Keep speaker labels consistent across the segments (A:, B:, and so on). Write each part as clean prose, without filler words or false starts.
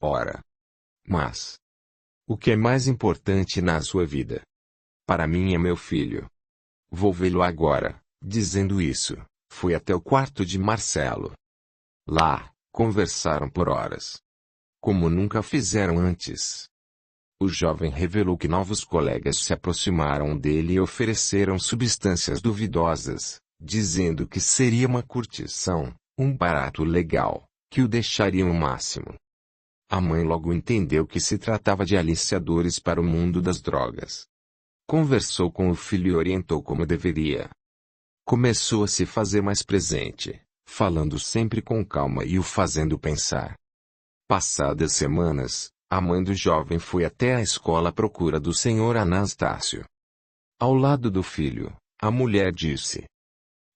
A: Ora. Mas o que é mais importante na sua vida? Para mim é meu filho. Vou vê-lo agora. Dizendo isso, fui até o quarto de Marcelo. Lá, conversaram por horas. Como nunca fizeram antes. O jovem revelou que novos colegas se aproximaram dele e ofereceram substâncias duvidosas, dizendo que seria uma curtição, um barato legal, que o deixariam o máximo. A mãe logo entendeu que se tratava de aliciadores para o mundo das drogas. Conversou com o filho e orientou como deveria. Começou a se fazer mais presente, falando sempre com calma e o fazendo pensar. Passadas semanas, a mãe do jovem foi até a escola à procura do senhor Anastácio. Ao lado do filho, a mulher disse: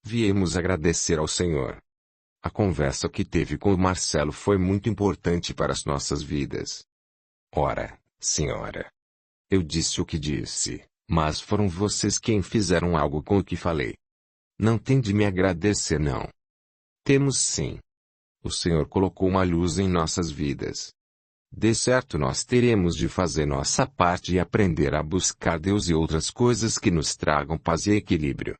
A: Viemos agradecer ao senhor. A conversa que teve com o Marcelo foi muito importante para as nossas vidas. Ora, senhora. Eu disse o que disse, mas foram vocês quem fizeram algo com o que falei. Não tem de me agradecer não. Temos sim. O Senhor colocou uma luz em nossas vidas. De certo nós teremos de fazer nossa parte e aprender a buscar Deus e outras coisas que nos tragam paz e equilíbrio.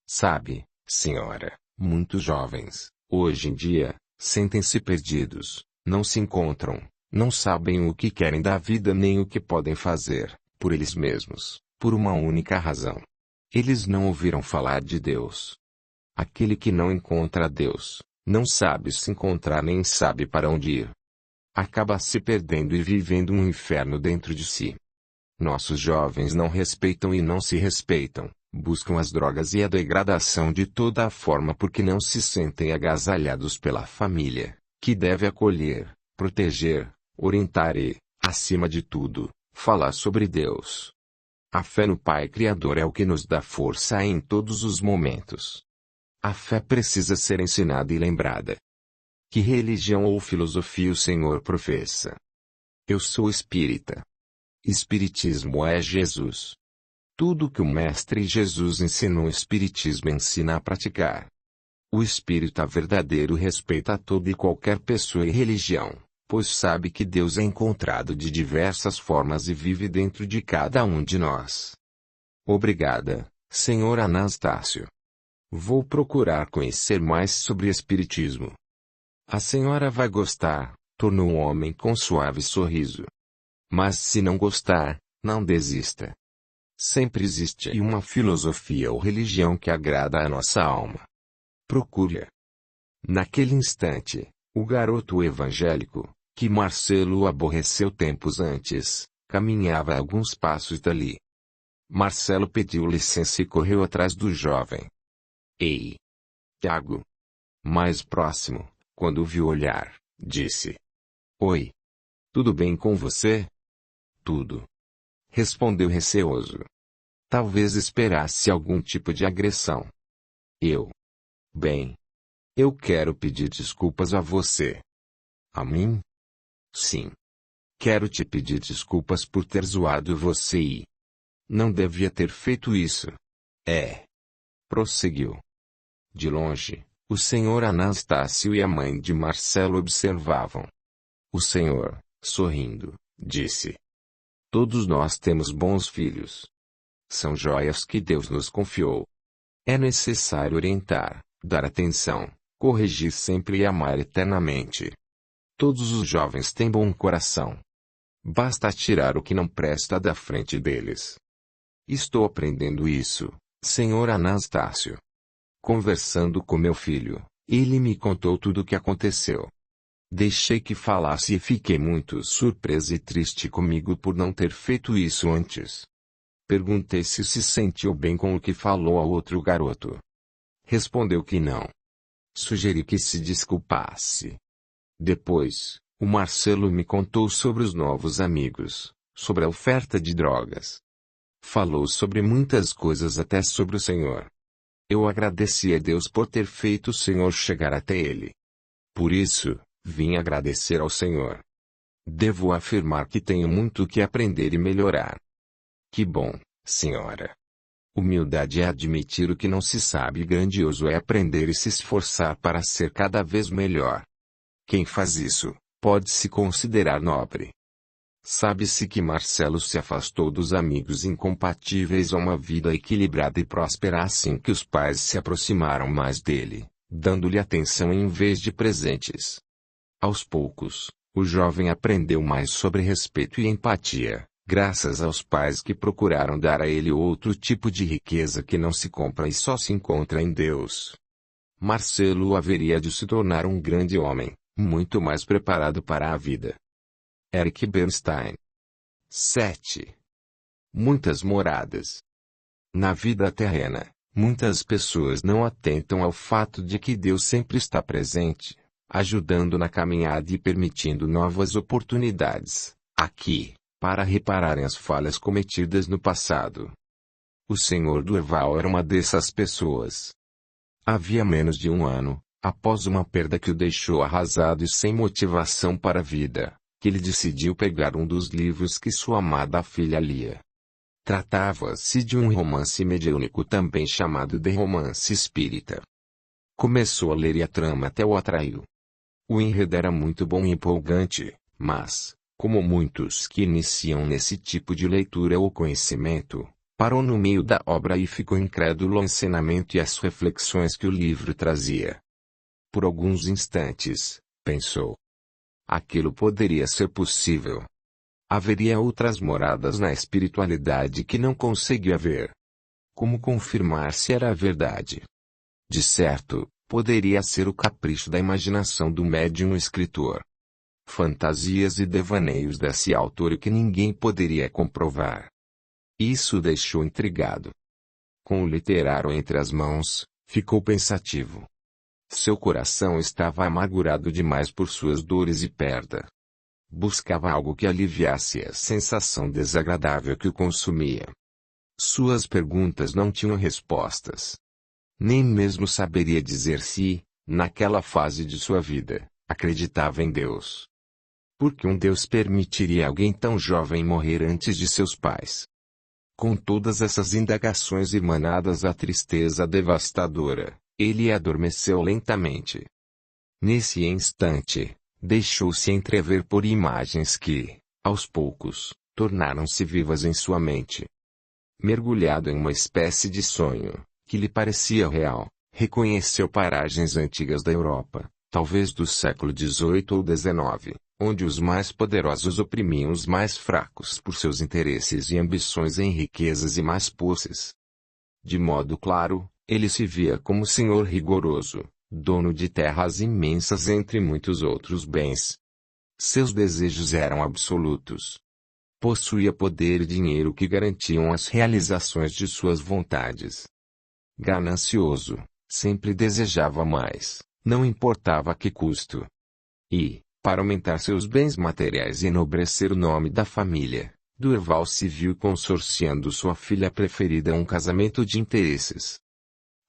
A: Sabe, senhora, muitos jovens, hoje em dia, sentem-se perdidos, não se encontram, não sabem o que querem da vida nem o que podem fazer, por eles mesmos, por uma única razão. Eles não ouviram falar de Deus. Aquele que não encontra Deus, não sabe se encontrar nem sabe para onde ir. Acaba se perdendo e vivendo um inferno dentro de si. Nossos jovens não respeitam e não se respeitam, buscam as drogas e a degradação de toda a forma porque não se sentem agasalhados pela família, que deve acolher, proteger, orientar e, acima de tudo, falar sobre Deus. A fé no Pai Criador é o que nos dá força em todos os momentos. A fé precisa ser ensinada e lembrada. Que religião ou filosofia o Senhor professa? Eu sou espírita. Espiritismo é Jesus. Tudo que o Mestre Jesus ensinou o Espiritismo ensina a praticar. O espírita verdadeiro respeita toda e qualquer pessoa e religião, pois sabe que Deus é encontrado de diversas formas e vive dentro de cada um de nós. Obrigada, Senhor Anastácio. Vou procurar conhecer mais sobre Espiritismo. A senhora vai gostar, tornou o homem com suave sorriso. Mas se não gostar, não desista. Sempre existe uma filosofia ou religião que agrada a nossa alma. Procure-a. Naquele instante, o garoto evangélico, que Marcelo aborreceu tempos antes, caminhava alguns passos dali. Marcelo pediu licença e correu atrás do jovem. Ei! Tiago! Mais próximo, quando o viu olhar, disse: Oi! Tudo bem com você? Tudo. Respondeu receoso. Talvez esperasse algum tipo de agressão. Bem. Eu quero pedir desculpas a você. A mim? Sim. Quero te pedir desculpas por ter zoado você e... Não devia ter feito isso. Prosseguiu. De longe, o senhor Anastácio e a mãe de Marcelo observavam. O senhor, sorrindo, disse: Todos nós temos bons filhos. São joias que Deus nos confiou. É necessário orientar, dar atenção, corrigir sempre e amar eternamente. Todos os jovens têm bom coração. Basta tirar o que não presta da frente deles. Estou aprendendo isso, senhor Anastácio. Conversando com meu filho, ele me contou tudo o que aconteceu. Deixei que falasse e fiquei muito surpresa e triste comigo por não ter feito isso antes. Perguntei se sentiu bem com o que falou ao outro garoto. Respondeu que não. Sugeri que se desculpasse. Depois, o Marcelo me contou sobre os novos amigos, sobre a oferta de drogas. Falou sobre muitas coisas, até sobre o Senhor. Eu agradeci a Deus por ter feito o Senhor chegar até ele. Por isso, vim agradecer ao Senhor. Devo afirmar que tenho muito que aprender e melhorar. Que bom, senhora. Humildade é admitir o que não se sabe e grandioso é aprender e se esforçar para ser cada vez melhor. Quem faz isso, pode-se considerar nobre. Sabe-se que Marcelo se afastou dos amigos incompatíveis a uma vida equilibrada e próspera assim que os pais se aproximaram mais dele, dando-lhe atenção em vez de presentes. Aos poucos, o jovem aprendeu mais sobre respeito e empatia, graças aos pais que procuraram dar a ele outro tipo de riqueza que não se compra e só se encontra em Deus. Marcelo haveria de se tornar um grande homem, muito mais preparado para a vida. Eric Bernstein. 7. Muitas moradas. Na vida terrena, muitas pessoas não atentam ao fato de que Deus sempre está presente, ajudando na caminhada e permitindo novas oportunidades, aqui, para repararem as falhas cometidas no passado. O Sr. Durval era uma dessas pessoas. Havia menos de um ano, após uma perda que o deixou arrasado e sem motivação para a vida, que ele decidiu pegar um dos livros que sua amada filha lia. Tratava-se de um romance mediúnico também chamado de romance espírita. Começou a ler e a trama até o atraiu. O enredo era muito bom e empolgante, mas, como muitos que iniciam nesse tipo de leitura ou conhecimento, parou no meio da obra e ficou incrédulo ao ensinamento e às reflexões que o livro trazia. Por alguns instantes, pensou. Aquilo poderia ser possível. Haveria outras moradas na espiritualidade que não conseguia ver. Como confirmar se era a verdade? De certo, poderia ser o capricho da imaginação do médium escritor. Fantasias e devaneios desse autor que ninguém poderia comprovar. Isso o deixou intrigado. Com o literário entre as mãos, ficou pensativo. Seu coração estava amargurado demais por suas dores e perda. Buscava algo que aliviasse a sensação desagradável que o consumia. Suas perguntas não tinham respostas. Nem mesmo saberia dizer se, naquela fase de sua vida, acreditava em Deus. Por que um Deus permitiria alguém tão jovem morrer antes de seus pais? Com todas essas indagações emanadas a tristeza devastadora, ele adormeceu lentamente. Nesse instante, deixou-se entrever por imagens que, aos poucos, tornaram-se vivas em sua mente. Mergulhado em uma espécie de sonho, que lhe parecia real, reconheceu paragens antigas da Europa, talvez do século XVIII ou XIX, onde os mais poderosos oprimiam os mais fracos por seus interesses e ambições em riquezas e mais posses. De modo claro, ele se via como senhor rigoroso, dono de terras imensas entre muitos outros bens. Seus desejos eram absolutos. Possuía poder e dinheiro que garantiam as realizações de suas vontades. Ganancioso, sempre desejava mais, não importava a que custo. E, para aumentar seus bens materiais e enobrecer o nome da família, Durval se viu consorciando sua filha preferida a um casamento de interesses.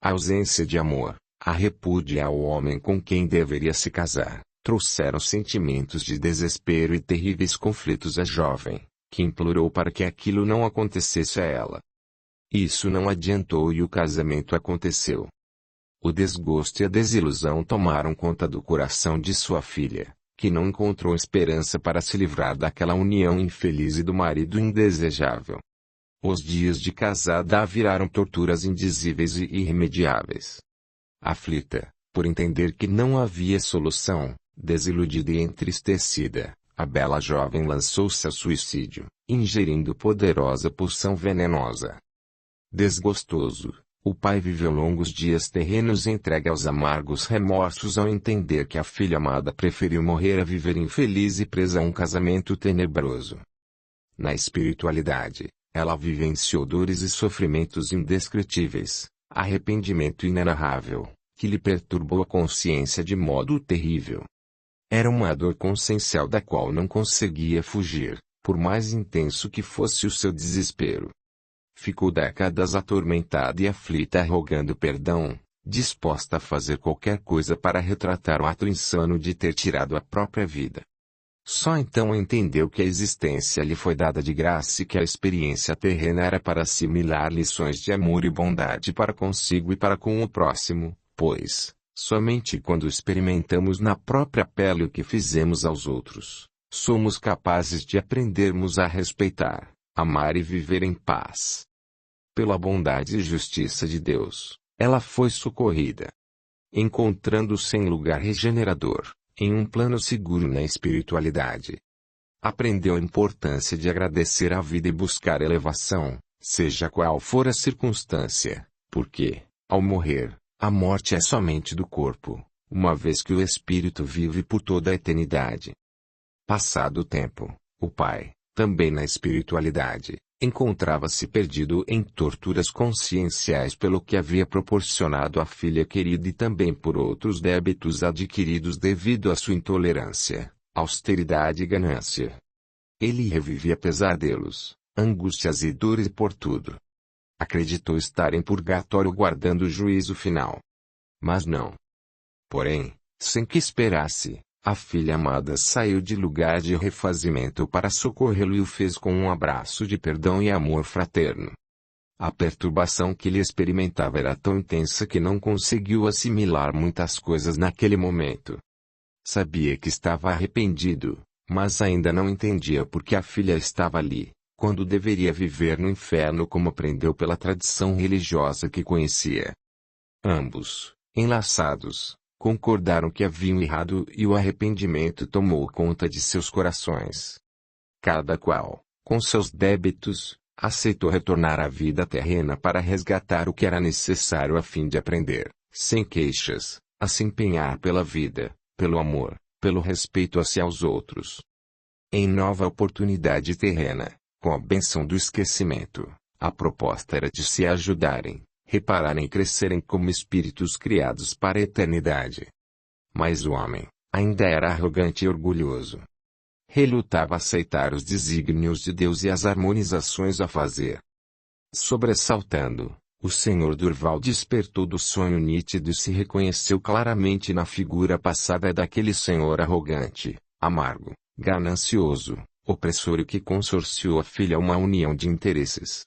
A: A ausência de amor, a repúdia ao homem com quem deveria se casar, trouxeram sentimentos de desespero e terríveis conflitos à jovem, que implorou para que aquilo não acontecesse a ela. Isso não adiantou e o casamento aconteceu. O desgosto e a desilusão tomaram conta do coração de sua filha, que não encontrou esperança para se livrar daquela união infeliz e do marido indesejável. Os dias de casada a viraram torturas indizíveis e irremediáveis. Aflita, por entender que não havia solução, desiludida e entristecida, a bela jovem lançou-se ao suicídio, ingerindo poderosa poção venenosa. Desgostoso, o pai viveu longos dias terrenos entregue aos amargos remorsos ao entender que a filha amada preferiu morrer a viver infeliz e presa a um casamento tenebroso. Na espiritualidade, ela vivenciou dores e sofrimentos indescritíveis, arrependimento inenarrável, que lhe perturbou a consciência de modo terrível. Era uma dor consciencial da qual não conseguia fugir, por mais intenso que fosse o seu desespero. Ficou décadas atormentada e aflita rogando perdão, disposta a fazer qualquer coisa para retratar o ato insano de ter tirado a própria vida. Só então entendeu que a existência lhe foi dada de graça e que a experiência terrena era para assimilar lições de amor e bondade para consigo e para com o próximo, pois, Somente quando experimentamos na própria pele o que fizemos aos outros, somos capazes de aprendermos a respeitar, amar e viver em paz. Pela bondade e justiça de Deus, ela foi socorrida. Encontrando-se em lugar regenerador, em um plano seguro na espiritualidade. Aprendeu a importância de agradecer a vida e buscar elevação, seja qual for a circunstância, porque, ao morrer, a morte é somente do corpo, uma vez que o espírito vive por toda a eternidade. Passado o tempo, o pai, também na espiritualidade, encontrava-se perdido em torturas conscienciais pelo que havia proporcionado à filha querida e também por outros débitos adquiridos devido à sua intolerância, austeridade e ganância. Ele revivia pesadelos, angústias e dores por tudo. Acreditou estar em purgatório guardando o juízo final. Mas não. Porém, sem que esperasse, a filha amada saiu de lugar de refazimento para socorrê-lo e o fez com um abraço de perdão e amor fraterno. A perturbação que ele experimentava era tão intensa que não conseguiu assimilar muitas coisas naquele momento. Sabia que estava arrependido, mas ainda não entendia por que a filha estava ali, quando deveria viver no inferno como aprendeu pela tradição religiosa que conhecia. Ambos, enlaçados, concordaram que haviam errado e o arrependimento tomou conta de seus corações. Cada qual, com seus débitos, aceitou retornar à vida terrena para resgatar o que era necessário a fim de aprender, sem queixas, a se empenhar pela vida, pelo amor, pelo respeito a si e aos outros. Em nova oportunidade terrena, com a bênção do esquecimento, a proposta era de se ajudarem, repararem e crescerem como espíritos criados para a eternidade. Mas o homem, ainda era arrogante e orgulhoso. Relutava aceitar os desígnios de Deus e as harmonizações a fazer. Sobressaltando, o Senhor Durval despertou do sonho nítido e se reconheceu claramente na figura passada daquele senhor arrogante, amargo, ganancioso, opressor e que consorciou a filha a uma união de interesses.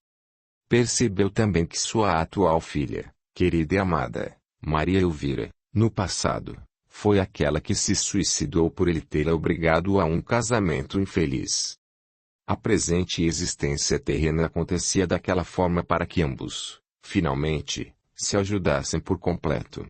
A: Percebeu também que sua atual filha, querida e amada, Maria Elvira, no passado, foi aquela que se suicidou por ele tê-la obrigado a um casamento infeliz. A presente existência terrena acontecia daquela forma para que ambos, finalmente, se ajudassem por completo.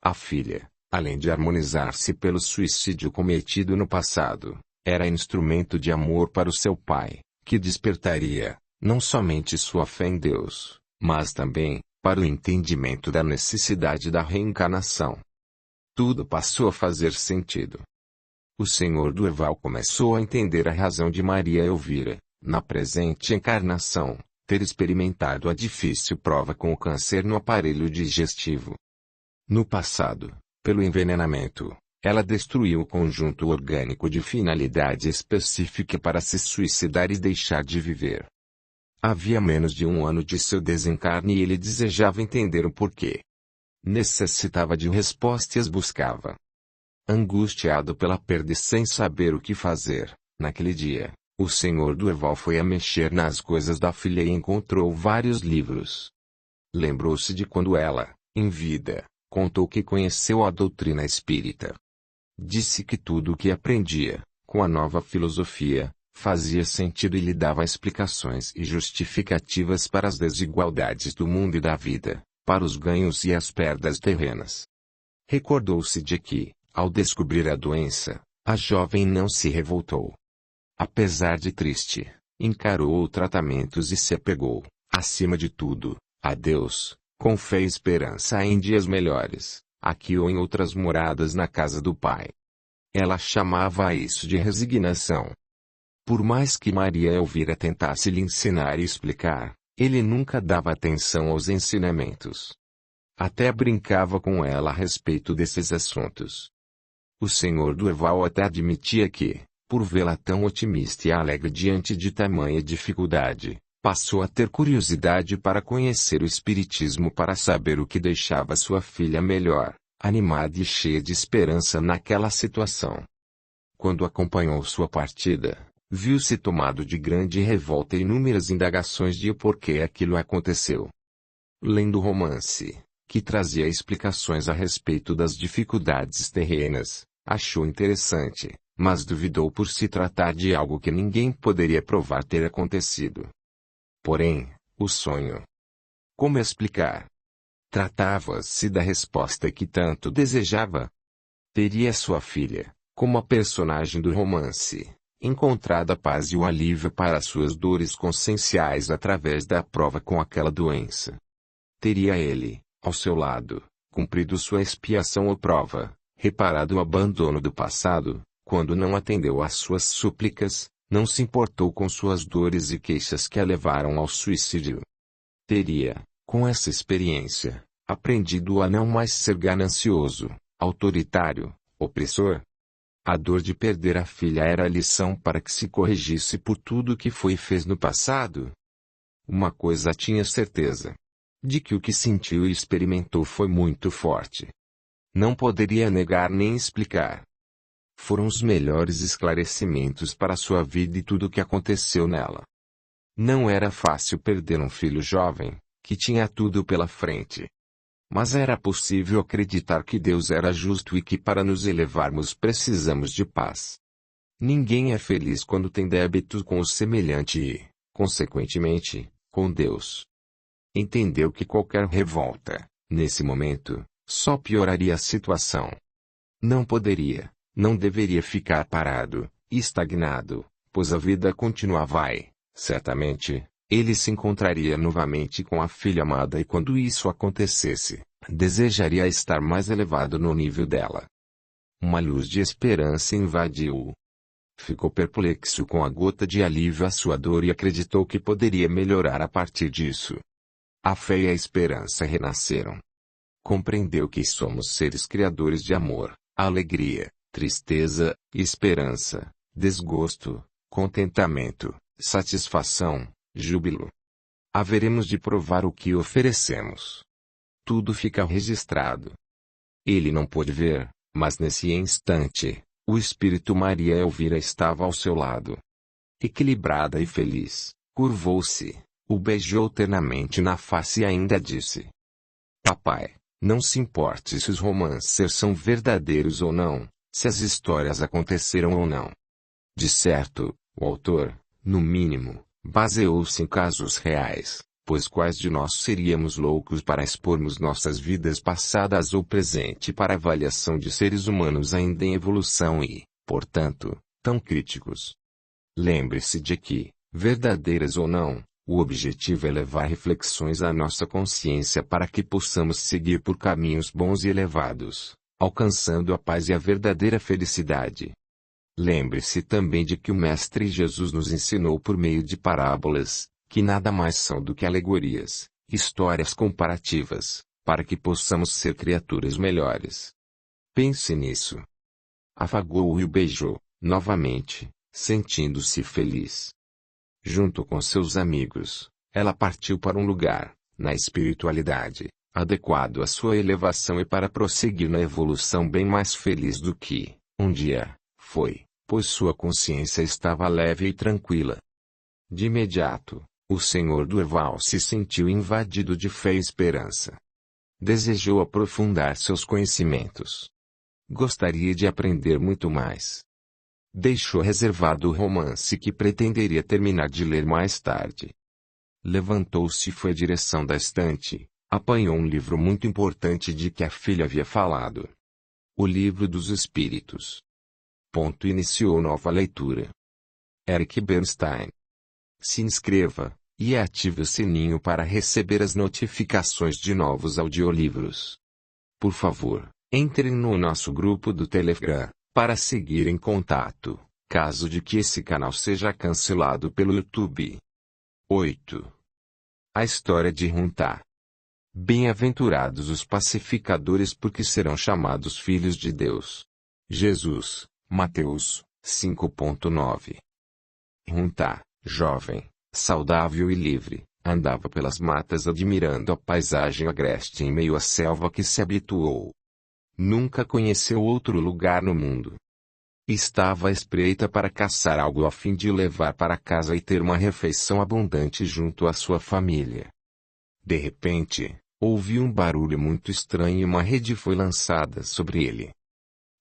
A: A filha, além de harmonizar-se pelo suicídio cometido no passado, era instrumento de amor para o seu pai, que despertaria, não somente sua fé em Deus, mas também, para o entendimento da necessidade da reencarnação. Tudo passou a fazer sentido. O Senhor Durval começou a entender a razão de Maria Elvira, na presente encarnação, ter experimentado a difícil prova com o câncer no aparelho digestivo. No passado, pelo envenenamento, ela destruiu o conjunto orgânico de finalidade específica para se suicidar e deixar de viver. Havia menos de um ano de seu desencarne e ele desejava entender o porquê. Necessitava de resposta e as buscava. Angustiado pela perda e sem saber o que fazer, naquele dia, o Senhor Durval foi a mexer nas coisas da filha e encontrou vários livros. Lembrou-se de quando ela, em vida, contou que conheceu a doutrina espírita. Disse que tudo o que aprendia, com a nova filosofia, fazia sentido e lhe dava explicações e justificativas para as desigualdades do mundo e da vida, para os ganhos e as perdas terrenas. Recordou-se de que, ao descobrir a doença, a jovem não se revoltou. Apesar de triste, encarou tratamentos e se apegou, acima de tudo, a Deus, com fé e esperança em dias melhores, aqui ou em outras moradas na casa do Pai. Ela chamava isso de resignação. Por mais que Maria Elvira tentasse lhe ensinar e explicar, ele nunca dava atenção aos ensinamentos. Até brincava com ela a respeito desses assuntos. O Senhor Durval até admitia que, por vê-la tão otimista e alegre diante de tamanha dificuldade, passou a ter curiosidade para conhecer o Espiritismo para saber o que deixava sua filha melhor, animada e cheia de esperança naquela situação. Quando acompanhou sua partida, viu-se tomado de grande revolta e inúmeras indagações de o porquê aquilo aconteceu. Lendo o romance, que trazia explicações a respeito das dificuldades terrenas, achou interessante, mas duvidou por se tratar de algo que ninguém poderia provar ter acontecido. Porém, o sonho. Como explicar? Tratava-se da resposta que tanto desejava. Teria sua filha, como a personagem do romance, encontrado a paz e o alívio para suas dores conscienciais através da prova com aquela doença. Teria ele, ao seu lado, cumprido sua expiação ou prova, reparado o abandono do passado, quando não atendeu às suas súplicas, não se importou com suas dores e queixas que a levaram ao suicídio. Teria, com essa experiência, aprendido a não mais ser ganancioso, autoritário, opressor. A dor de perder a filha era a lição para que se corrigisse por tudo o que foi e fez no passado. Uma coisa tinha certeza. De que o que sentiu e experimentou foi muito forte. Não poderia negar nem explicar. Foram os melhores esclarecimentos para sua vida e tudo o que aconteceu nela. Não era fácil perder um filho jovem, que tinha tudo pela frente. Mas era possível acreditar que Deus era justo e que para nos elevarmos precisamos de paz. Ninguém é feliz quando tem débito com o semelhante e, consequentemente, com Deus. Entendeu que qualquer revolta, nesse momento, só pioraria a situação. Não poderia, não deveria ficar parado, estagnado, pois a vida continuava e, certamente, ele se encontraria novamente com a filha amada e quando isso acontecesse, desejaria estar mais elevado no nível dela. Uma luz de esperança invadiu-o. Ficou perplexo com a gota de alívio à sua dor e acreditou que poderia melhorar a partir disso. A fé e a esperança renasceram. Compreendeu que somos seres criadores de amor, alegria, tristeza, esperança, desgosto, contentamento, satisfação, júbilo. Haveremos de provar o que oferecemos. Tudo fica registrado. Ele não pôde ver, mas nesse instante, o Espírito Maria Elvira estava ao seu lado. Equilibrada e feliz, curvou-se, o beijou ternamente na face e ainda disse: Papai, não se importe se os romances são verdadeiros ou não, se as histórias aconteceram ou não. De certo, o autor, no mínimo, baseou-se em casos reais, pois quais de nós seríamos loucos para expormos nossas vidas passadas ou presente para avaliação de seres humanos ainda em evolução e, portanto, tão críticos. Lembre-se de que, verdadeiras ou não, o objetivo é levar reflexões à nossa consciência para que possamos seguir por caminhos bons e elevados, alcançando a paz e a verdadeira felicidade. Lembre-se também de que o Mestre Jesus nos ensinou por meio de parábolas, que nada mais são do que alegorias, histórias comparativas, para que possamos ser criaturas melhores. Pense nisso. Afagou-o e o beijou, novamente, sentindo-se feliz. Junto com seus amigos, ela partiu para um lugar, na espiritualidade, adequado à sua elevação e para prosseguir na evolução bem mais feliz do que, um dia, foi, pois sua consciência estava leve e tranquila. De imediato, o Senhor Durval se sentiu invadido de fé e esperança. Desejou aprofundar seus conhecimentos. Gostaria de aprender muito mais. Deixou reservado o romance que pretenderia terminar de ler mais tarde. Levantou-se e foi à direção da estante, apanhou um livro muito importante de que a filha havia falado. O Livro dos Espíritos. Iniciou nova leitura. Eric Bernstein. Se inscreva, e ative o sininho para receber as notificações de novos audiolivros. Por favor, entre no nosso grupo do Telegram, para seguir em contato, caso de que esse canal seja cancelado pelo YouTube. 8. A história de Runtá. Bem-aventurados os pacificadores porque serão chamados filhos de Deus. Jesus, Mateus, 5.9. Runtá, jovem, saudável e livre, andava pelas matas admirando a paisagem agreste em meio à selva que se habituou. Nunca conheceu outro lugar no mundo. Estava à espreita para caçar algo a fim de o levar para casa e ter uma refeição abundante junto à sua família. De repente, Ouviu um barulho muito estranho e uma rede foi lançada sobre ele.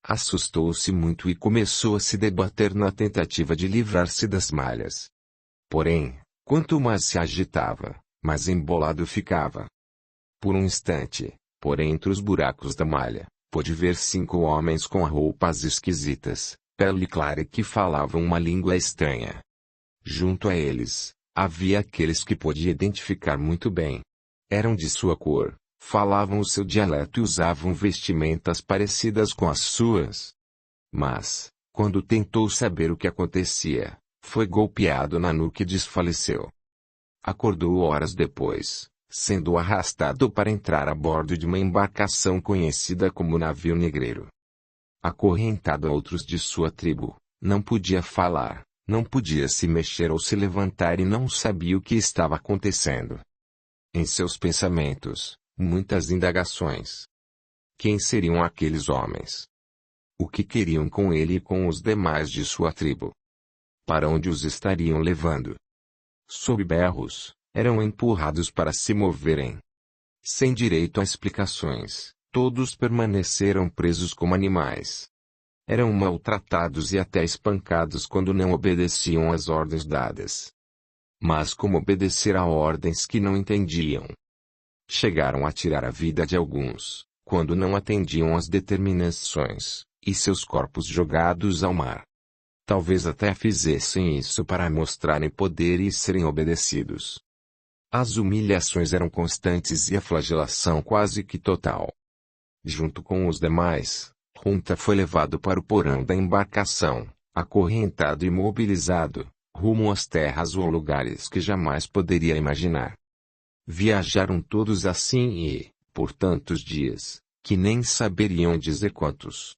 A: Assustou-se muito e começou a se debater na tentativa de livrar-se das malhas. Porém, quanto mais se agitava, mais embolado ficava. Por um instante, por entre os buracos da malha, pôde ver 5 homens com roupas esquisitas, pele clara e que falavam uma língua estranha. Junto a eles, havia aqueles que podia identificar muito bem. Eram de sua cor, falavam o seu dialeto e usavam vestimentas parecidas com as suas. Mas, quando tentou saber o que acontecia, foi golpeado na nuca e desfaleceu. Acordou horas depois, sendo arrastado para entrar a bordo de uma embarcação conhecida como navio negreiro. Acorrentado a outros de sua tribo, não podia falar, não podia se mexer ou se levantar e não sabia o que estava acontecendo. Em seus pensamentos, muitas indagações. Quem seriam aqueles homens? O que queriam com ele e com os demais de sua tribo? Para onde os estariam levando? Sob berros, eram empurrados para se moverem. Sem direito a explicações, todos permaneceram presos como animais. Eram maltratados e até espancados quando não obedeciam às ordens dadas. Mas como obedecer a ordens que não entendiam? Chegaram a tirar a vida de alguns, quando não atendiam às determinações, e seus corpos jogados ao mar. Talvez até fizessem isso para mostrarem poder e serem obedecidos. As humilhações eram constantes e a flagelação quase que total. Junto com os demais, Hunta foi levado para o porão da embarcação, acorrentado e imobilizado, rumo às terras ou lugares que jamais poderia imaginar. Viajaram todos assim e, por tantos dias, que nem saberiam dizer quantos.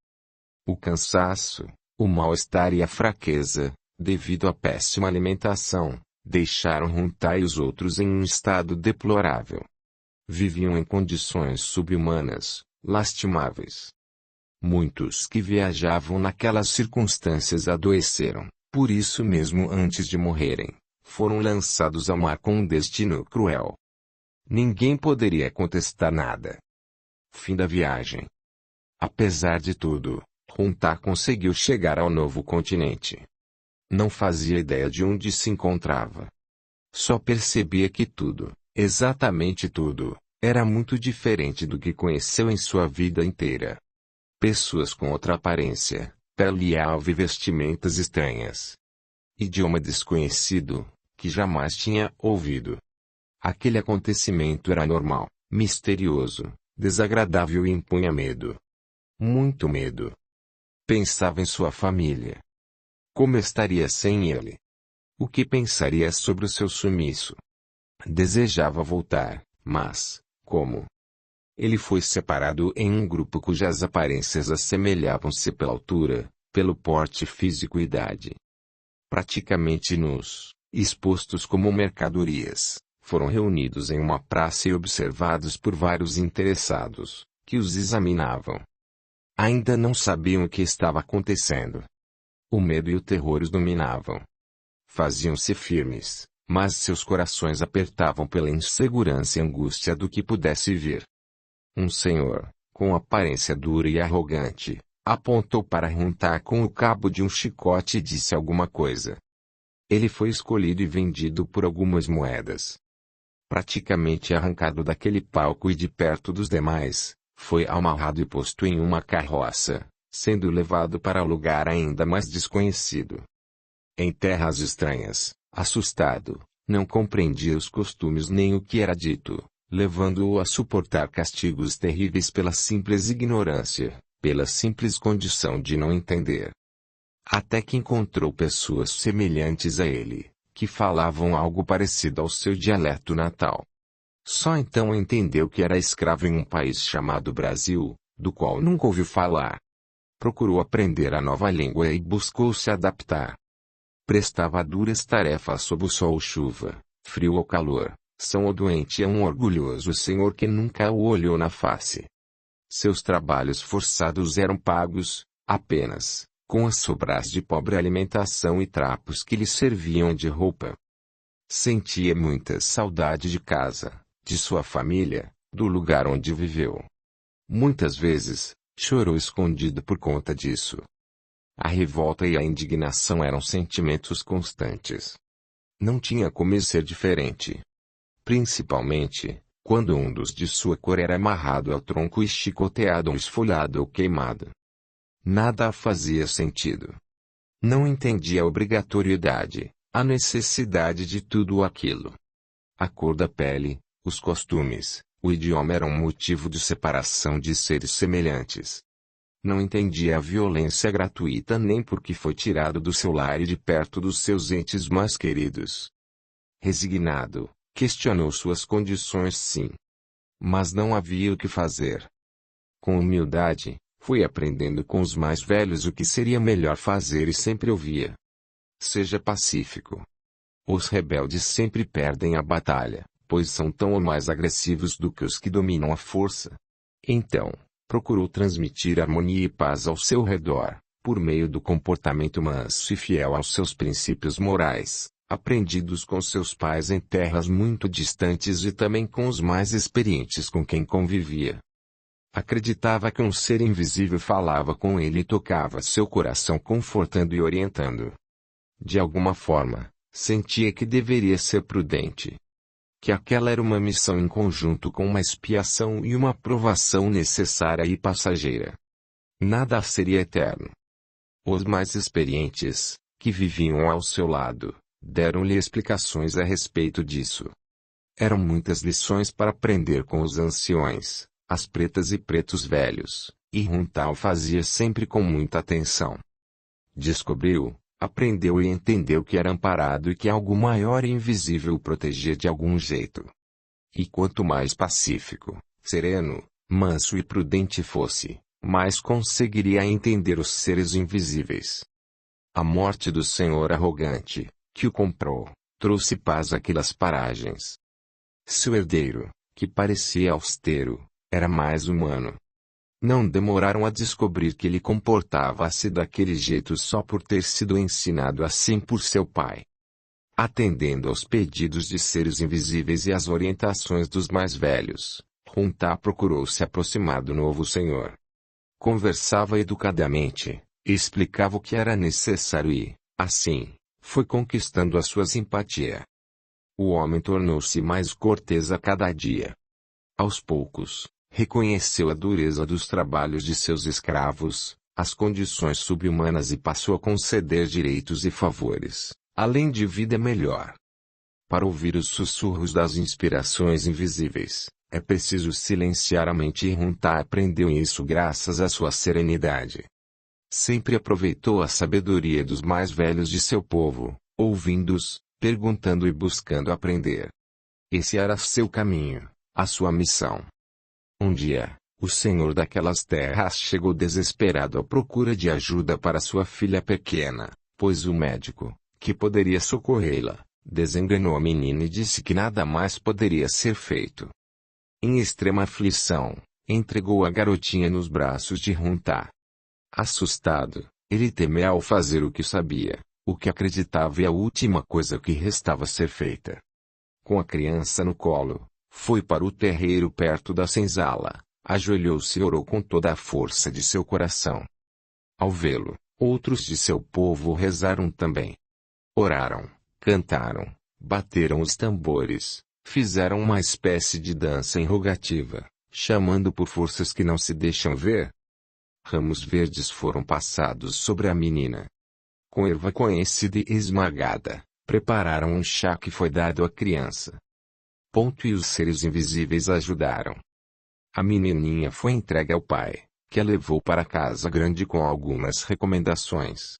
A: O cansaço, o mal-estar e a fraqueza, devido à péssima alimentação, deixaram Hunta e os outros em um estado deplorável. Viviam em condições subhumanas, lastimáveis. Muitos que viajavam naquelas circunstâncias adoeceram, por isso mesmo antes de morrerem, foram lançados ao mar com um destino cruel. Ninguém poderia contestar nada. Fim da viagem. Apesar de tudo, Hunta conseguiu chegar ao novo continente. Não fazia ideia de onde se encontrava. Só percebia que tudo, exatamente tudo, era muito diferente do que conheceu em sua vida inteira. Pessoas com outra aparência, pele alva e vestimentas estranhas. Idioma desconhecido, que jamais tinha ouvido. Aquele acontecimento era anormal, misterioso, desagradável e impunha medo. Muito medo. Pensava em sua família. Como estaria sem ele? O que pensaria sobre o seu sumiço? Desejava voltar, mas, como? Ele foi separado em um grupo cujas aparências assemelhavam-se pela altura, pelo porte físico e idade. Praticamente nus, expostos como mercadorias, foram reunidos em uma praça e observados por vários interessados, que os examinavam. Ainda não sabiam o que estava acontecendo. O medo e o terror os dominavam. Faziam-se firmes, mas seus corações apertavam pela insegurança e angústia do que pudesse vir. Um senhor, com aparência dura e arrogante, apontou para Hunta com o cabo de um chicote e disse alguma coisa. Ele foi escolhido e vendido por algumas moedas. Praticamente arrancado daquele palco e de perto dos demais, foi amarrado e posto em uma carroça, sendo levado para lugar ainda mais desconhecido. Em terras estranhas, assustado, não compreendia os costumes nem o que era dito, levando-o a suportar castigos terríveis pela simples ignorância, pela simples condição de não entender. Até que encontrou pessoas semelhantes a ele, que falavam algo parecido ao seu dialeto natal. Só então entendeu que era escravo em um país chamado Brasil, do qual nunca ouviu falar. Procurou aprender a nova língua e buscou se adaptar. Prestava duras tarefas sob o sol ou chuva, frio ou calor, são ou doente a um orgulhoso senhor que nunca o olhou na face. Seus trabalhos forçados eram pagos, apenas, com as sobras de pobre alimentação e trapos que lhe serviam de roupa. Sentia muita saudade de casa, de sua família, do lugar onde viveu. Muitas vezes, chorou escondido por conta disso. A revolta e a indignação eram sentimentos constantes. Não tinha como ser diferente. Principalmente, quando um dos de sua cor era amarrado ao tronco e chicoteado ou esfolado ou queimado. Nada fazia sentido. Não entendia a obrigatoriedade, a necessidade de tudo aquilo. A cor da pele, os costumes, o idioma eram um motivo de separação de seres semelhantes. Não entendia a violência gratuita nem porque foi tirado do seu lar e de perto dos seus entes mais queridos. Resignado, questionou suas condições sim. Mas não havia o que fazer. Com humildade, foi aprendendo com os mais velhos o que seria melhor fazer e sempre ouvia. Seja pacífico. Os rebeldes sempre perdem a batalha, pois são tão ou mais agressivos do que os que dominam a força. Então, procurou transmitir harmonia e paz ao seu redor, por meio do comportamento manso e fiel aos seus princípios morais, aprendidos com seus pais em terras muito distantes e também com os mais experientes com quem convivia. Acreditava que um ser invisível falava com ele e tocava seu coração confortando e orientando. De alguma forma, sentia que deveria ser prudente. Que aquela era uma missão em conjunto com uma expiação e uma provação necessária e passageira. Nada seria eterno. Os mais experientes, que viviam ao seu lado, deram-lhe explicações a respeito disso. Eram muitas lições para aprender com os anciões, as pretas e pretos velhos, e Runtal fazia sempre com muita atenção. Descobriu, aprendeu e entendeu que era amparado e que algo maior e invisível o protegia de algum jeito. E quanto mais pacífico, sereno, manso e prudente fosse, mais conseguiria entender os seres invisíveis. A morte do senhor arrogante, que o comprou, trouxe paz àquelas paragens. Seu herdeiro, que parecia austero, era mais humano. Não demoraram a descobrir que ele comportava-se daquele jeito só por ter sido ensinado assim por seu pai. Atendendo aos pedidos de seres invisíveis e às orientações dos mais velhos, Runtal procurou se aproximar do novo senhor. Conversava educadamente, explicava o que era necessário e, assim, foi conquistando a sua simpatia. O homem tornou-se mais cortês a cada dia. Aos poucos, reconheceu a dureza dos trabalhos de seus escravos, as condições subhumanas e passou a conceder direitos e favores, além de vida melhor. Para ouvir os sussurros das inspirações invisíveis, é preciso silenciar a mente e Runtal aprendeu isso graças à sua serenidade. Sempre aproveitou a sabedoria dos mais velhos de seu povo, ouvindo-os, perguntando e buscando aprender. Esse era seu caminho, a sua missão. Um dia, o senhor daquelas terras chegou desesperado à procura de ajuda para sua filha pequena, pois o médico, que poderia socorrê-la, desenganou a menina e disse que nada mais poderia ser feito. Em extrema aflição, entregou a garotinha nos braços de Runtal. Assustado, ele temeu ao fazer o que sabia, o que acreditava e a última coisa que restava ser feita. Com a criança no colo, foi para o terreiro perto da senzala, ajoelhou-se e orou com toda a força de seu coração. Ao vê-lo, outros de seu povo rezaram também. Oraram, cantaram, bateram os tambores, fizeram uma espécie de dança enrogativa, chamando por forças que não se deixam ver. Ramos verdes foram passados sobre a menina. Com erva conhecida e esmagada, prepararam um chá que foi dado à criança. E os seres invisíveis ajudaram. A menininha foi entregue ao pai, que a levou para casa grande com algumas recomendações.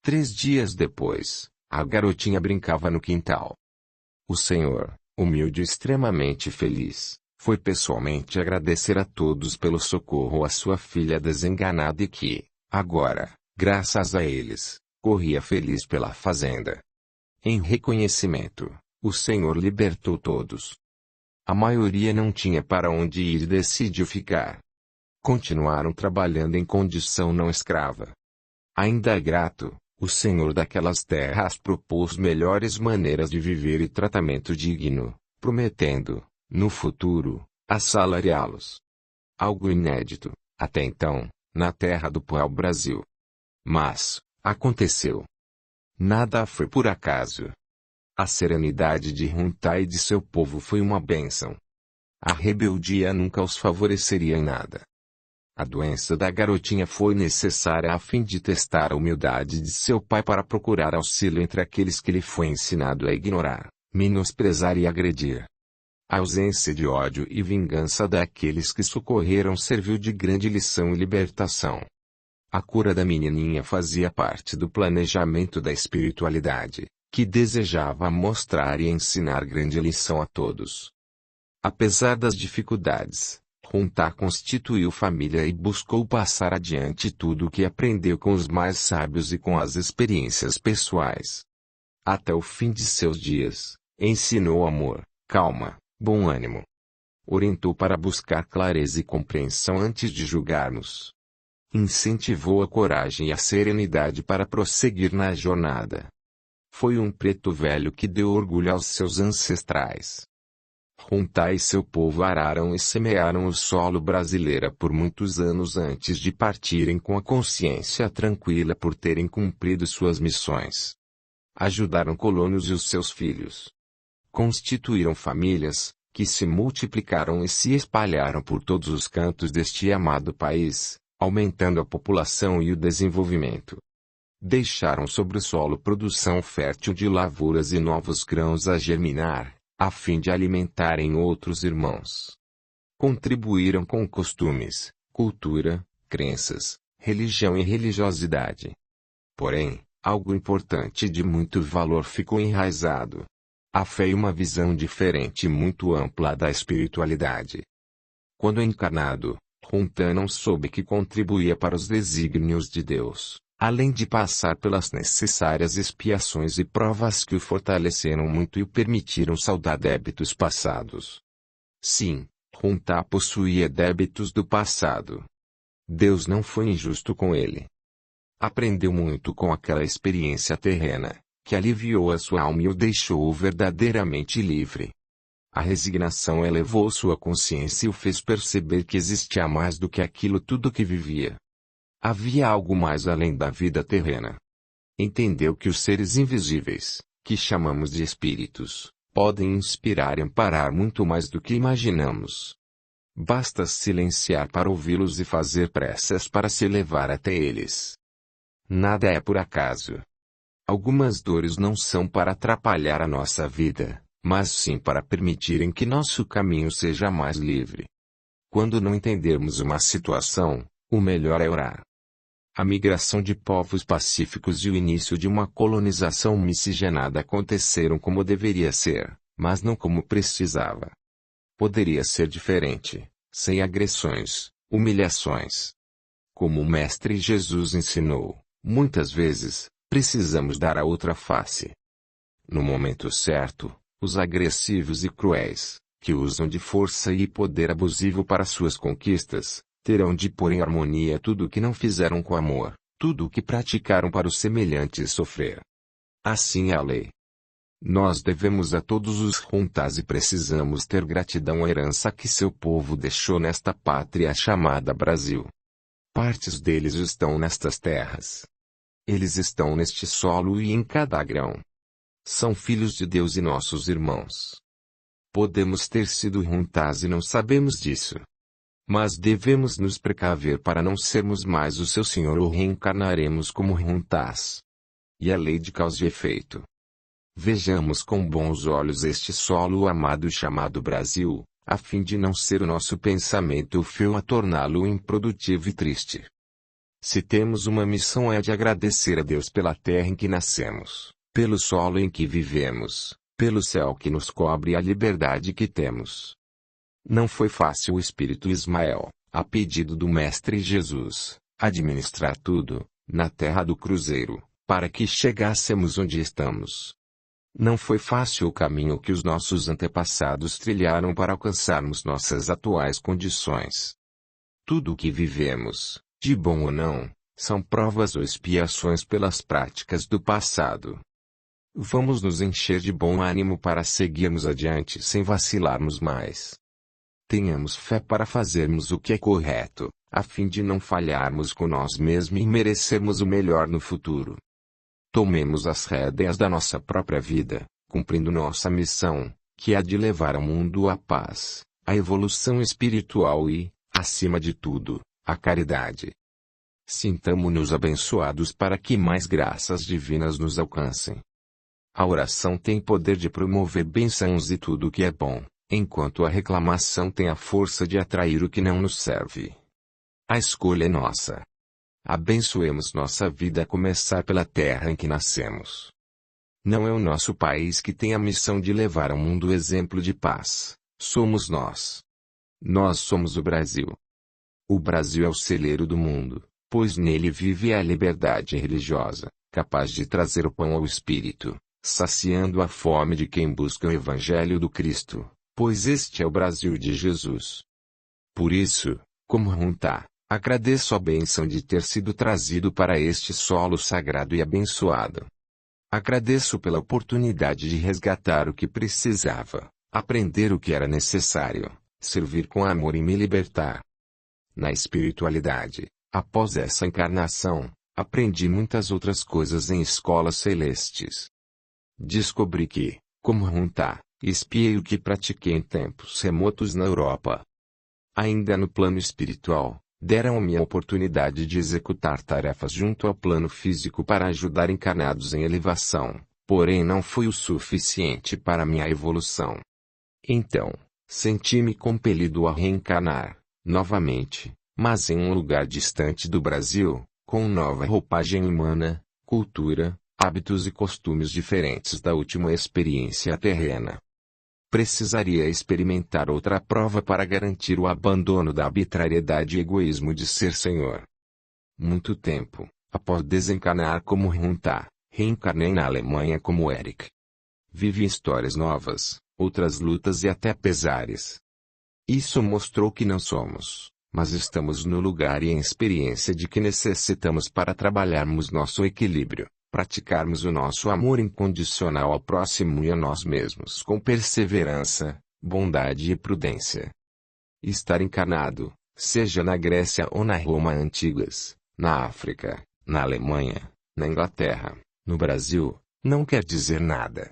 A: 3 dias depois, a garotinha brincava no quintal. O senhor, humilde e extremamente feliz, foi pessoalmente agradecer a todos pelo socorro à sua filha desenganada e que, agora, graças a eles, corria feliz pela fazenda. Em reconhecimento, o senhor libertou todos. A maioria não tinha para onde ir e decidiu ficar. Continuaram trabalhando em condição não escrava. Ainda grato, o senhor daquelas terras propôs melhores maneiras de viver e tratamento digno, prometendo, no futuro, assalariá-los. Algo inédito, até então, na terra do pau-brasil. Mas, aconteceu. Nada foi por acaso. A serenidade de Hun Ta e de seu povo foi uma bênção. A rebeldia nunca os favoreceria em nada. A doença da garotinha foi necessária a fim de testar a humildade de seu pai para procurar auxílio entre aqueles que lhe foi ensinado a ignorar, menosprezar e agredir. A ausência de ódio e vingança daqueles que socorreram serviu de grande lição e libertação. A cura da menininha fazia parte do planejamento da espiritualidade, que desejava mostrar e ensinar grande lição a todos. Apesar das dificuldades, Hun Ta constituiu família e buscou passar adiante tudo o que aprendeu com os mais sábios e com as experiências pessoais. Até o fim de seus dias, ensinou amor, calma, bom ânimo. Orientou para buscar clareza e compreensão antes de julgarmos. Incentivou a coragem e a serenidade para prosseguir na jornada. Foi um preto velho que deu orgulho aos seus ancestrais. Hun Ta e seu povo araram e semearam o solo brasileiro por muitos anos antes de partirem com a consciência tranquila por terem cumprido suas missões. Ajudaram colonos e os seus filhos. Constituíram famílias, que se multiplicaram e se espalharam por todos os cantos deste amado país, aumentando a população e o desenvolvimento. Deixaram sobre o solo produção fértil de lavouras e novos grãos a germinar, a fim de alimentarem outros irmãos. Contribuíram com costumes, cultura, crenças, religião e religiosidade. Porém, algo importante de muito valor ficou enraizado. A fé e uma visão diferente e muito ampla da espiritualidade. Quando encarnado, Hun Ta não soube que contribuía para os desígnios de Deus, além de passar pelas necessárias expiações e provas que o fortaleceram muito e o permitiram saldar débitos passados. Sim, Hun Ta possuía débitos do passado. Deus não foi injusto com ele. Aprendeu muito com aquela experiência terrena, que aliviou a sua alma e o deixou verdadeiramente livre. A resignação elevou sua consciência e o fez perceber que existia mais do que aquilo tudo que vivia. Havia algo mais além da vida terrena. Entendeu que os seres invisíveis, que chamamos de espíritos, podem inspirar e amparar muito mais do que imaginamos. Basta silenciar para ouvi-los e fazer preces para se elevar até eles. Nada é por acaso. Algumas dores não são para atrapalhar a nossa vida, mas sim para permitirem que nosso caminho seja mais livre. Quando não entendermos uma situação, o melhor é orar. A migração de povos pacíficos e o início de uma colonização miscigenada aconteceram como deveria ser, mas não como precisava. Poderia ser diferente, sem agressões, humilhações. Como o Mestre Jesus ensinou, muitas vezes, precisamos dar a outra face. No momento certo, os agressivos e cruéis, que usam de força e poder abusivo para suas conquistas, terão de pôr em harmonia tudo o que não fizeram com amor, tudo o que praticaram para os semelhantes sofrer. Assim é a lei. Nós devemos a todos os Hun Tas e precisamos ter gratidão à herança que seu povo deixou nesta pátria chamada Brasil. Partes deles estão nestas terras. Eles estão neste solo e em cada grão. São filhos de Deus e nossos irmãos. Podemos ter sido Hun Tas e não sabemos disso. Mas devemos nos precaver para não sermos mais o seu Senhor ou reencarnaremos como Hun Tas. E a lei de causa e efeito. Vejamos com bons olhos este solo amado chamado Brasil, a fim de não ser o nosso pensamento o fio a torná-lo improdutivo e triste. Se temos uma missão é de agradecer a Deus pela terra em que nascemos, pelo solo em que vivemos, pelo céu que nos cobre e a liberdade que temos. Não foi fácil o espírito Ismael, a pedido do Mestre Jesus, administrar tudo, na terra do cruzeiro, para que chegássemos onde estamos. Não foi fácil o caminho que os nossos antepassados trilharam para alcançarmos nossas atuais condições. Tudo o que vivemos, de bom ou não, são provas ou expiações pelas práticas do passado. Vamos nos encher de bom ânimo para seguirmos adiante sem vacilarmos mais. Tenhamos fé para fazermos o que é correto, a fim de não falharmos com nós mesmos e merecermos o melhor no futuro. Tomemos as rédeas da nossa própria vida, cumprindo nossa missão, que é a de levar ao mundo a paz, a evolução espiritual e, acima de tudo, a caridade. Sintamo-nos abençoados para que mais graças divinas nos alcancem. A oração tem poder de promover bênçãos e tudo o que é bom, enquanto a reclamação tem a força de atrair o que não nos serve. A escolha é nossa. Abençoemos nossa vida a começar pela terra em que nascemos. Não é o nosso país que tem a missão de levar ao mundo o exemplo de paz, somos nós. Nós somos o Brasil. O Brasil é o celeiro do mundo, pois nele vive a liberdade religiosa, capaz de trazer o pão ao espírito, saciando a fome de quem busca o Evangelho do Cristo, pois este é o Brasil de Jesus. Por isso, como Runtá, agradeço a bênção de ter sido trazido para este solo sagrado e abençoado. Agradeço pela oportunidade de resgatar o que precisava, aprender o que era necessário, servir com amor e me libertar. Na espiritualidade, após essa encarnação, aprendi muitas outras coisas em escolas celestes. Descobri que, como Runtá, espiei o que pratiquei em tempos remotos na Europa. Ainda no plano espiritual, deram-me a oportunidade de executar tarefas junto ao plano físico para ajudar encarnados em elevação, porém não foi o suficiente para minha evolução. Então, senti-me compelido a reencarnar, novamente, mas em um lugar distante do Brasil, com nova roupagem humana, cultura, hábitos e costumes diferentes da última experiência terrena. Precisaria experimentar outra prova para garantir o abandono da arbitrariedade e egoísmo de ser senhor. Muito tempo, após desencarnar como Runtá, reencarnei na Alemanha como Eric. Vivi histórias novas, outras lutas e até pesares. Isso mostrou que não somos, mas estamos no lugar e em experiência de que necessitamos para trabalharmos nosso equilíbrio, praticarmos o nosso amor incondicional ao próximo e a nós mesmos com perseverança, bondade e prudência. Estar encarnado, seja na Grécia ou na Roma antigas, na África, na Alemanha, na Inglaterra, no Brasil, não quer dizer nada.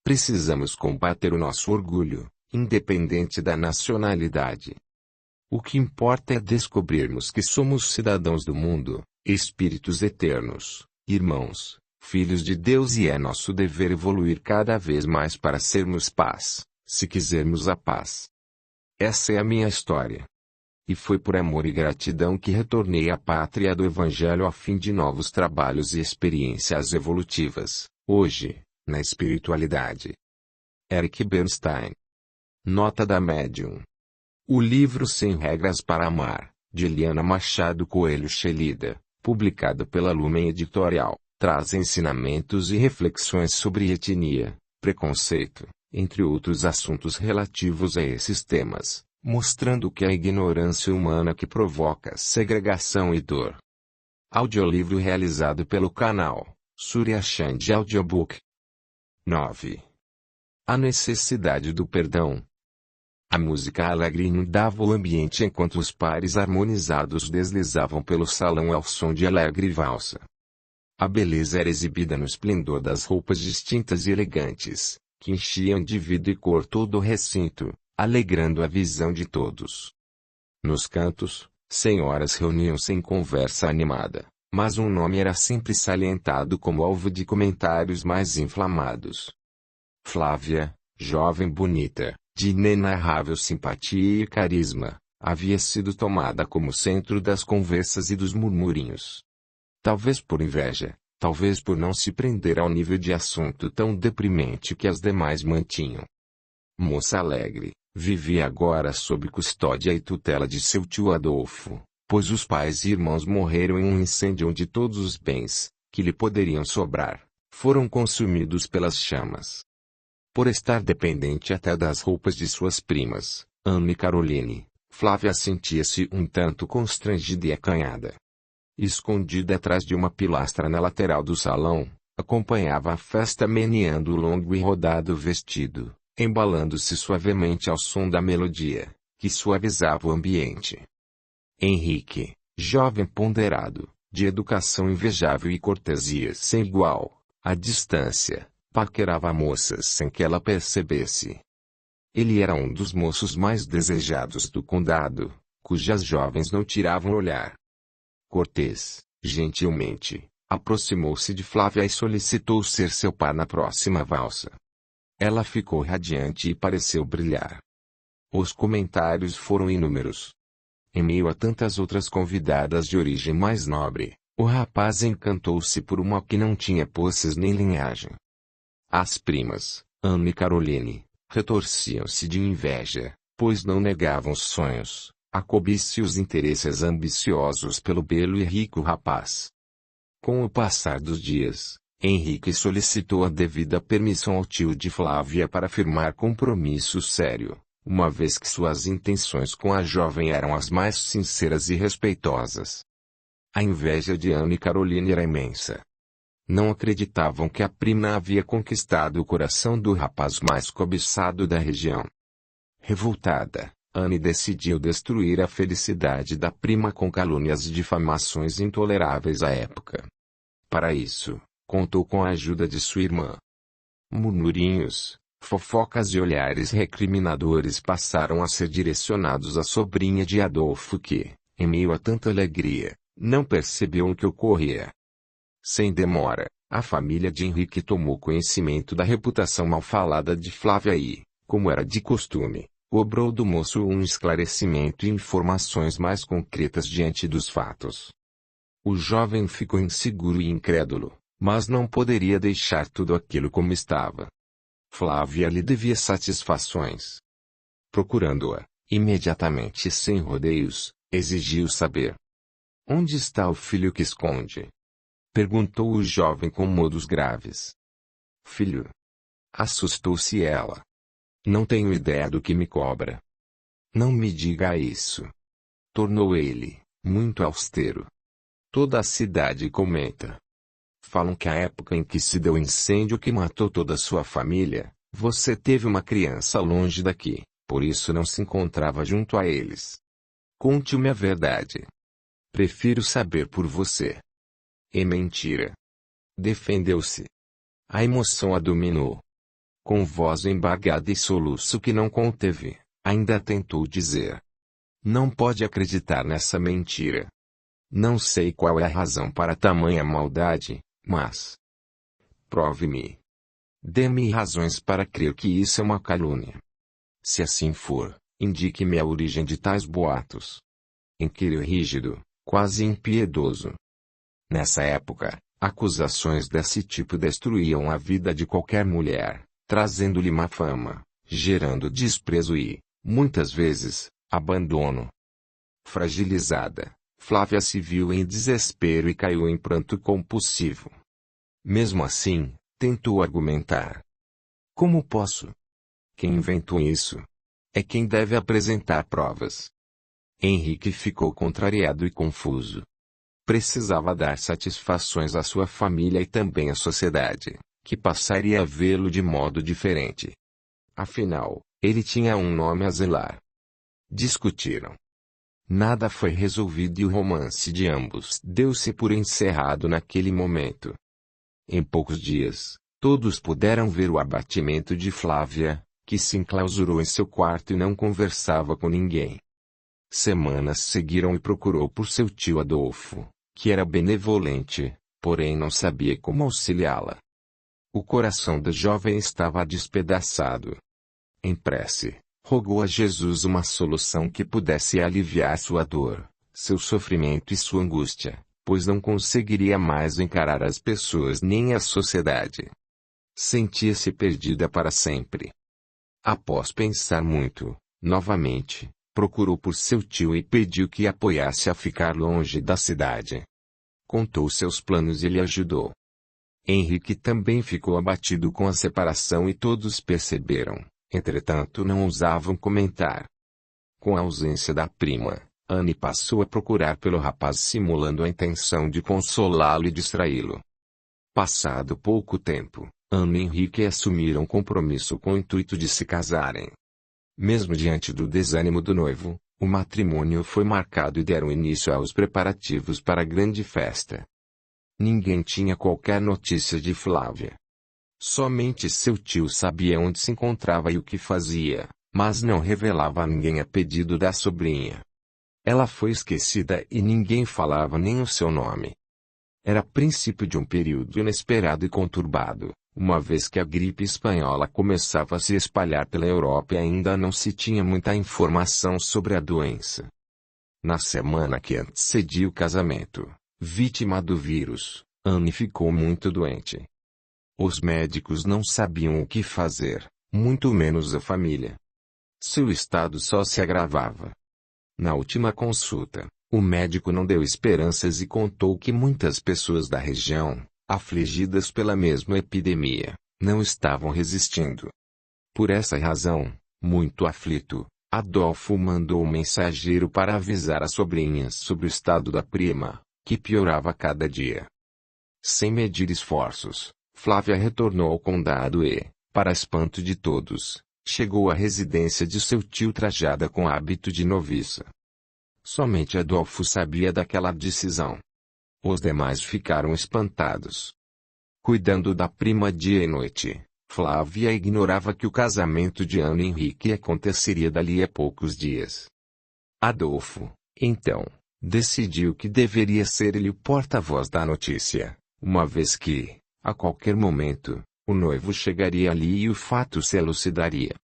A: Precisamos combater o nosso orgulho, independente da nacionalidade. O que importa é descobrirmos que somos cidadãos do mundo, espíritos eternos, irmãos, filhos de Deus e é nosso dever evoluir cada vez mais para sermos paz, se quisermos a paz. Essa é a minha história. E foi por amor e gratidão que retornei à pátria do Evangelho a fim de novos trabalhos e experiências evolutivas, hoje, na espiritualidade. Eric Bernstein. Nota da Médium. O livro Sem Regras para Amar, de Liana Machado Coelho Xelida, publicado pela Lumen Editorial, traz ensinamentos e reflexões sobre etnia, preconceito, entre outros assuntos relativos a esses temas, mostrando que é a ignorância humana que provoca segregação e dor. Audiolivro realizado pelo canal Surya Chand Audiobook. 9. A necessidade do perdão. A música alegre inundava o ambiente enquanto os pares harmonizados deslizavam pelo salão ao som de alegre valsa. A beleza era exibida no esplendor das roupas distintas e elegantes, que enchiam de vida e cor todo o recinto, alegrando a visão de todos. Nos cantos, senhoras reuniam-se em conversa animada, mas um nome era sempre salientado como alvo de comentários mais inflamados. Flávia, jovem bonita, de inenarrável simpatia e carisma, havia sido tomada como centro das conversas e dos murmurinhos. Talvez por inveja, talvez por não se prender ao nível de assunto tão deprimente que as demais mantinham. Moça alegre, vivia agora sob custódia e tutela de seu tio Adolfo, pois os pais e irmãos morreram em um incêndio onde todos os bens, que lhe poderiam sobrar, foram consumidos pelas chamas. Por estar dependente até das roupas de suas primas, Ana e Caroline, Flávia sentia-se um tanto constrangida e acanhada. Escondida atrás de uma pilastra na lateral do salão, acompanhava a festa meneando o longo e rodado vestido, embalando-se suavemente ao som da melodia, que suavizava o ambiente. Henrique, jovem ponderado, de educação invejável e cortesia sem igual, à distância, paquerava moças sem que ela percebesse. Ele era um dos moços mais desejados do condado, cujas jovens não tiravam o olhar. Cortês, gentilmente, aproximou-se de Flávia e solicitou ser seu par na próxima valsa. Ela ficou radiante e pareceu brilhar. Os comentários foram inúmeros. Em meio a tantas outras convidadas de origem mais nobre, o rapaz encantou-se por uma que não tinha posses nem linhagem. As primas, Ana e Caroline, retorciam-se de inveja, pois não negavam os sonhos, a cobiça e os interesses ambiciosos pelo belo e rico rapaz. Com o passar dos dias, Henrique solicitou a devida permissão ao tio de Flávia para firmar compromisso sério, uma vez que suas intenções com a jovem eram as mais sinceras e respeitosas. A inveja de Ana e Caroline era imensa. Não acreditavam que a prima havia conquistado o coração do rapaz mais cobiçado da região. Revoltada, Anne decidiu destruir a felicidade da prima com calúnias e difamações intoleráveis à época. Para isso, contou com a ajuda de sua irmã. Murmurinhos, fofocas e olhares recriminadores passaram a ser direcionados à sobrinha de Adolfo que, em meio a tanta alegria, não percebeu o que ocorria. Sem demora, a família de Henrique tomou conhecimento da reputação mal falada de Flávia e, como era de costume, cobrou do moço um esclarecimento e informações mais concretas diante dos fatos. O jovem ficou inseguro e incrédulo, mas não poderia deixar tudo aquilo como estava. Flávia lhe devia satisfações. Procurando-a, imediatamente e sem rodeios, exigiu saber. Onde está o filho que esconde? Perguntou o jovem com modos graves. Filho? Assustou-se ela. Não tenho ideia do que me cobra. Não me diga isso. Tornou ele, muito austero. Toda a cidade comenta. Falam que a época em que se deu o incêndio que matou toda a sua família, você teve uma criança longe daqui, por isso não se encontrava junto a eles. Conte-me a verdade. Prefiro saber por você. É mentira. Defendeu-se. A emoção a dominou. Com voz embargada e soluço que não conteve, ainda tentou dizer. Não pode acreditar nessa mentira. Não sei qual é a razão para tamanha maldade, mas... Prove-me. Dê-me razões para crer que isso é uma calúnia. Se assim for, indique-me a origem de tais boatos. Inquiriu rígido, quase impiedoso. Nessa época, acusações desse tipo destruíam a vida de qualquer mulher, trazendo-lhe má fama, gerando desprezo e, muitas vezes, abandono. Fragilizada, Flávia se viu em desespero e caiu em pranto compulsivo. Mesmo assim, tentou argumentar. Como posso? Quem inventou isso? É quem deve apresentar provas. Henrique ficou contrariado e confuso. Precisava dar satisfações à sua família e também à sociedade, que passaria a vê-lo de modo diferente. Afinal, ele tinha um nome a zelar. Discutiram. Nada foi resolvido e o romance de ambos deu-se por encerrado naquele momento. Em poucos dias, todos puderam ver o abatimento de Flávia, que se enclausurou em seu quarto e não conversava com ninguém. Semanas seguiram e procurou por seu tio Adolfo, que era benevolente, porém não sabia como auxiliá-la. O coração da jovem estava despedaçado. Em prece, rogou a Jesus uma solução que pudesse aliviar sua dor, seu sofrimento e sua angústia, pois não conseguiria mais encarar as pessoas nem a sociedade. Sentia-se perdida para sempre. Após pensar muito, novamente, procurou por seu tio e pediu que apoiasse a ficar longe da cidade. Contou seus planos e lhe ajudou. Henrique também ficou abatido com a separação e todos perceberam, entretanto não ousavam comentar. Com a ausência da prima, Anne passou a procurar pelo rapaz simulando a intenção de consolá-lo e distraí-lo. Passado pouco tempo, Anne e Henrique assumiram compromisso com o intuito de se casarem. Mesmo diante do desânimo do noivo, o matrimônio foi marcado e deram início aos preparativos para a grande festa. Ninguém tinha qualquer notícia de Flávia. Somente seu tio sabia onde se encontrava e o que fazia, mas não revelava a ninguém a pedido da sobrinha. Ela foi esquecida e ninguém falava nem o seu nome. Era princípio de um período inesperado e conturbado, uma vez que a gripe espanhola começava a se espalhar pela Europa e ainda não se tinha muita informação sobre a doença. Na semana que antecedia o casamento, vítima do vírus, Anne ficou muito doente. Os médicos não sabiam o que fazer, muito menos a família. Seu estado só se agravava. Na última consulta, o médico não deu esperanças e contou que muitas pessoas da região, afligidas pela mesma epidemia, não estavam resistindo. Por essa razão, muito aflito, Adolfo mandou um mensageiro para avisar as sobrinhas sobre o estado da prima, que piorava a cada dia. Sem medir esforços, Flávia retornou ao condado e, para espanto de todos, chegou à residência de seu tio trajada com hábito de noviça. Somente Adolfo sabia daquela decisão. Os demais ficaram espantados. Cuidando da prima dia e noite, Flávia ignorava que o casamento de Ana e Henrique aconteceria dali a poucos dias. Adolfo, então, decidiu que deveria ser ele o porta-voz da notícia, uma vez que, a qualquer momento, o noivo chegaria ali e o fato se elucidaria.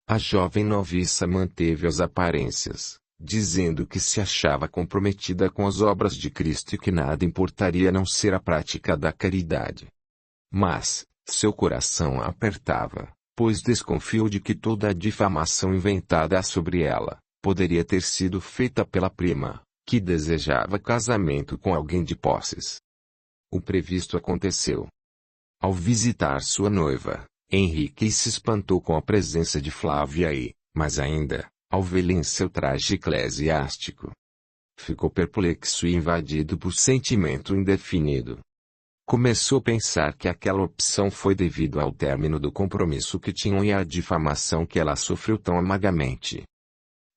A: A jovem noviça manteve as aparências, dizendo que se achava comprometida com as obras de Cristo e que nada importaria a não ser a prática da caridade. Mas, seu coração apertava, pois desconfiou de que toda a difamação inventada sobre ela, poderia ter sido feita pela prima, que desejava casamento com alguém de posses. O previsto aconteceu. Ao visitar sua noiva, Henrique se espantou com a presença de Flávia e, mais ainda, ao vê-la em seu traje eclesiástico. Ficou perplexo e invadido por sentimento indefinido. Começou a pensar que aquela opção foi devido ao término do compromisso que tinham e à difamação que ela sofreu tão amargamente.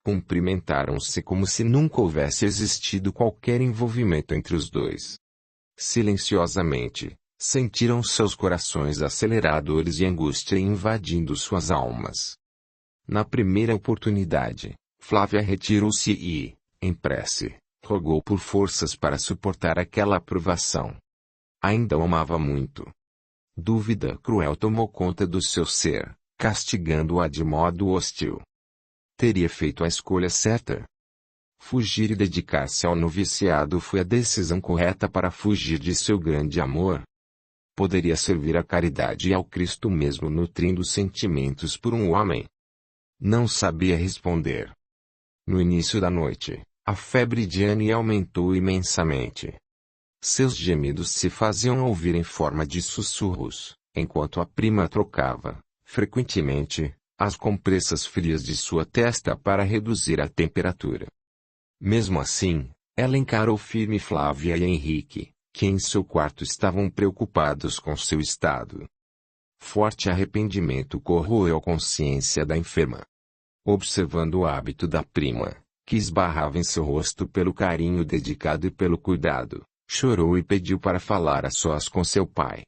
A: Cumprimentaram-se como se nunca houvesse existido qualquer envolvimento entre os dois. Silenciosamente, sentiram seus corações aceleradores e angústia invadindo suas almas. Na primeira oportunidade, Flávia retirou-se e, em prece, rogou por forças para suportar aquela provação. Ainda o amava muito. Dúvida cruel tomou conta do seu ser, castigando-a de modo hostil. Teria feito a escolha certa? Fugir e dedicar-se ao noviciado foi a decisão correta para fugir de seu grande amor? Poderia servir à caridade e ao Cristo mesmo nutrindo sentimentos por um homem? Não sabia responder. No início da noite, a febre de Anne aumentou imensamente. Seus gemidos se faziam ouvir em forma de sussurros, enquanto a prima trocava, frequentemente, as compressas frias de sua testa para reduzir a temperatura. Mesmo assim, ela encarou firme Flávia e Henrique, que em seu quarto estavam preocupados com seu estado. Forte arrependimento corroeu a consciência da enferma. Observando o hábito da prima, que esbarrava em seu rosto pelo carinho dedicado e pelo cuidado, chorou e pediu para falar a sós com seu pai.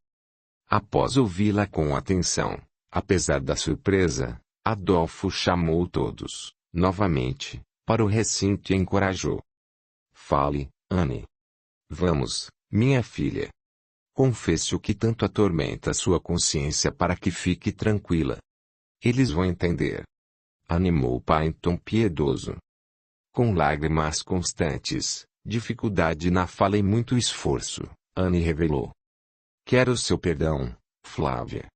A: Após ouvi-la com atenção, apesar da surpresa, Adolfo chamou todos, novamente, para o recinto e encorajou. Fale, Anne. Vamos, minha filha. Confesse o que tanto atormenta sua consciência para que fique tranquila. Eles vão entender. Animou o pai em tom piedoso. Com lágrimas constantes, dificuldade na fala e muito esforço, Anne revelou. Quero seu perdão, Flávia.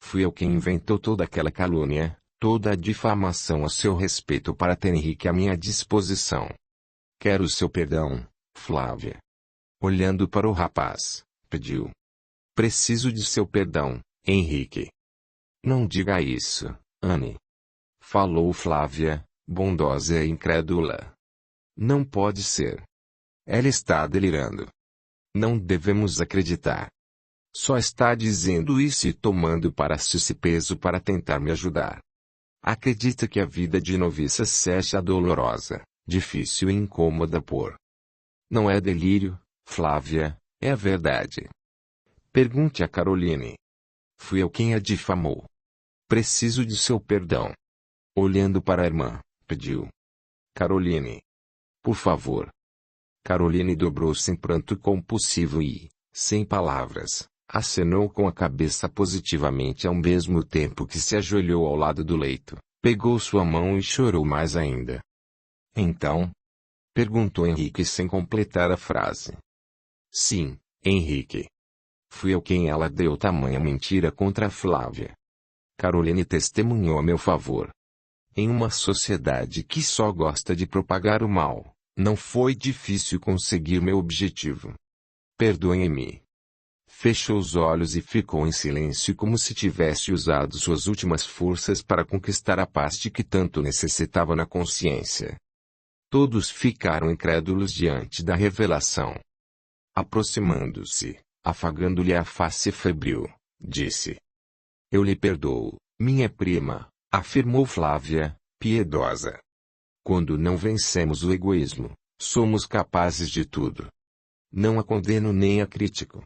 A: Fui eu quem inventou toda aquela calúnia, toda a difamação a seu respeito para ter Henrique à minha disposição. Quero seu perdão, Flávia. Olhando para o rapaz, pediu. Preciso de seu perdão, Henrique. Não diga isso, Anne. Falou Flávia, bondosa e incrédula. Não pode ser. Ela está delirando. Não devemos acreditar. Só está dizendo isso e tomando para si esse peso para tentar me ajudar. Acredita que a vida de noviça seja dolorosa, difícil e incômoda por... Não é delírio, Flávia, é a verdade. Pergunte a Caroline. Fui eu quem a difamou. Preciso de seu perdão. Olhando para a irmã, pediu. Caroline. Por favor. Caroline dobrou-se em pranto compulsivo e, sem palavras, acenou com a cabeça positivamente ao mesmo tempo que se ajoelhou ao lado do leito, pegou sua mão e chorou mais ainda. Então? Perguntou Henrique sem completar a frase. Sim, Henrique. Fui eu quem ela deu tamanha mentira contra a Flávia. Caroline testemunhou a meu favor. Em uma sociedade que só gosta de propagar o mal, não foi difícil conseguir meu objetivo. Perdoem-me. Fechou os olhos e ficou em silêncio como se tivesse usado suas últimas forças para conquistar a paz de que tanto necessitava na consciência. Todos ficaram incrédulos diante da revelação. Aproximando-se, afagando-lhe a face febril, disse. Eu lhe perdoo, minha prima, afirmou Flávia, piedosa. Quando não vencemos o egoísmo, somos capazes de tudo. Não a condeno nem a critico.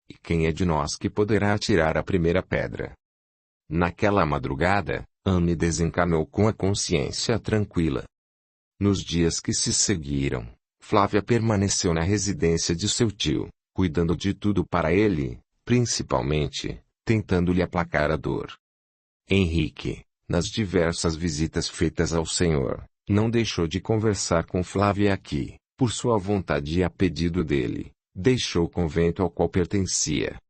A: E quem é de nós que poderá atirar a primeira pedra? Naquela madrugada, Anne desencanou com a consciência tranquila. Nos dias que se seguiram, Flávia permaneceu na residência de seu tio, cuidando de tudo para ele, principalmente, tentando-lhe aplacar a dor. Henrique, nas diversas visitas feitas ao senhor, não deixou de conversar com Flávia que, por sua vontade e a pedido dele, deixou o convento ao qual pertencia.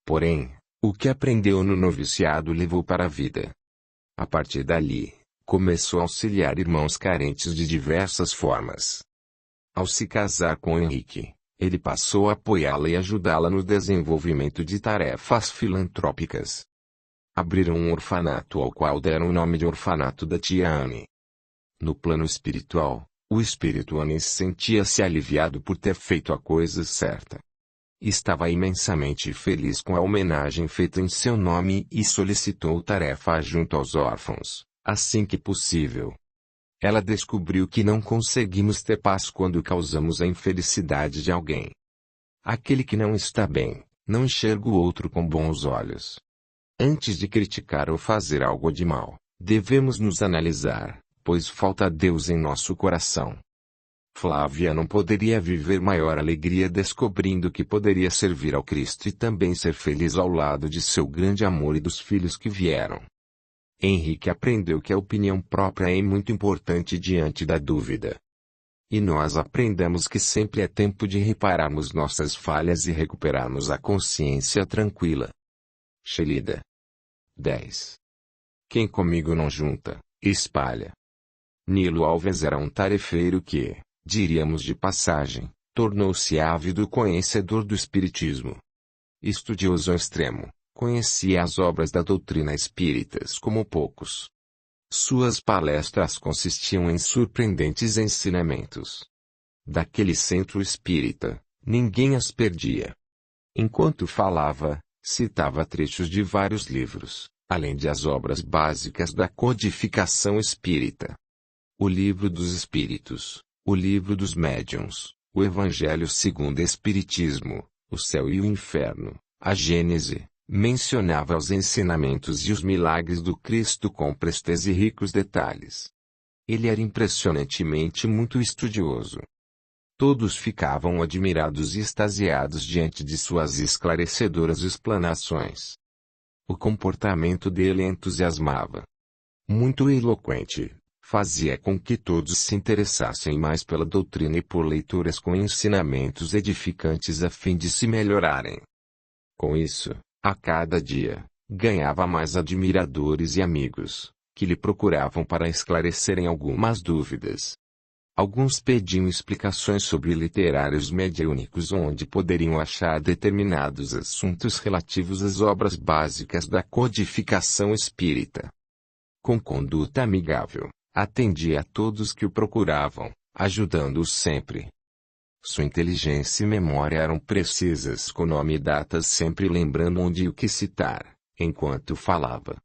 A: Porém, o que aprendeu no noviciado levou para a vida. A partir dali, começou a auxiliar irmãos carentes de diversas formas. Ao se casar com Henrique, ele passou a apoiá-la e ajudá-la no desenvolvimento de tarefas filantrópicas. Abriram um orfanato ao qual deram o nome de Orfanato da Tia Anne. No plano espiritual, o espírito Anne sentia-se aliviado por ter feito a coisa certa. Estava imensamente feliz com a homenagem feita em seu nome e solicitou tarefa junto aos órfãos, assim que possível. Ela descobriu que não conseguimos ter paz quando causamos a infelicidade de alguém. Aquele que não está bem, não enxerga o outro com bons olhos. Antes de criticar ou fazer algo de mal, devemos nos analisar, pois falta Deus em nosso coração. Flávia não poderia viver maior alegria descobrindo que poderia servir ao Cristo e também ser feliz ao lado de seu grande amor e dos filhos que vieram. Henrique aprendeu que a opinião própria é muito importante diante da dúvida. E nós aprendemos que sempre é tempo de repararmos nossas falhas e recuperarmos a consciência tranquila. Shelida. 10. Quem comigo não junta, espalha. Nilo Alves era um tarefeiro que, diríamos de passagem, tornou-se ávido conhecedor do espiritismo. Estudioso ao extremo, conhecia as obras da doutrina espíritas como poucos. Suas palestras consistiam em surpreendentes ensinamentos. Daquele centro espírita, ninguém as perdia. Enquanto falava, citava trechos de vários livros, além de as obras básicas da codificação espírita. O Livro dos Espíritos, o Livro dos Médiuns, o Evangelho segundo o Espiritismo, o Céu e o Inferno, a Gênese, mencionava os ensinamentos e os milagres do Cristo com presteza e ricos detalhes. Ele era impressionantemente muito estudioso. Todos ficavam admirados e extasiados diante de suas esclarecedoras explanações. O comportamento dele entusiasmava. Muito eloquente, fazia com que todos se interessassem mais pela doutrina e por leituras com ensinamentos edificantes a fim de se melhorarem. Com isso, a cada dia, ganhava mais admiradores e amigos, que lhe procuravam para esclarecerem algumas dúvidas. Alguns pediam explicações sobre literários mediúnicos onde poderiam achar determinados assuntos relativos às obras básicas da codificação espírita. Com conduta amigável, atendia a todos que o procuravam, ajudando-os sempre. Sua inteligência e memória eram precisas com nome e datas, sempre lembrando onde e o que citar, enquanto falava.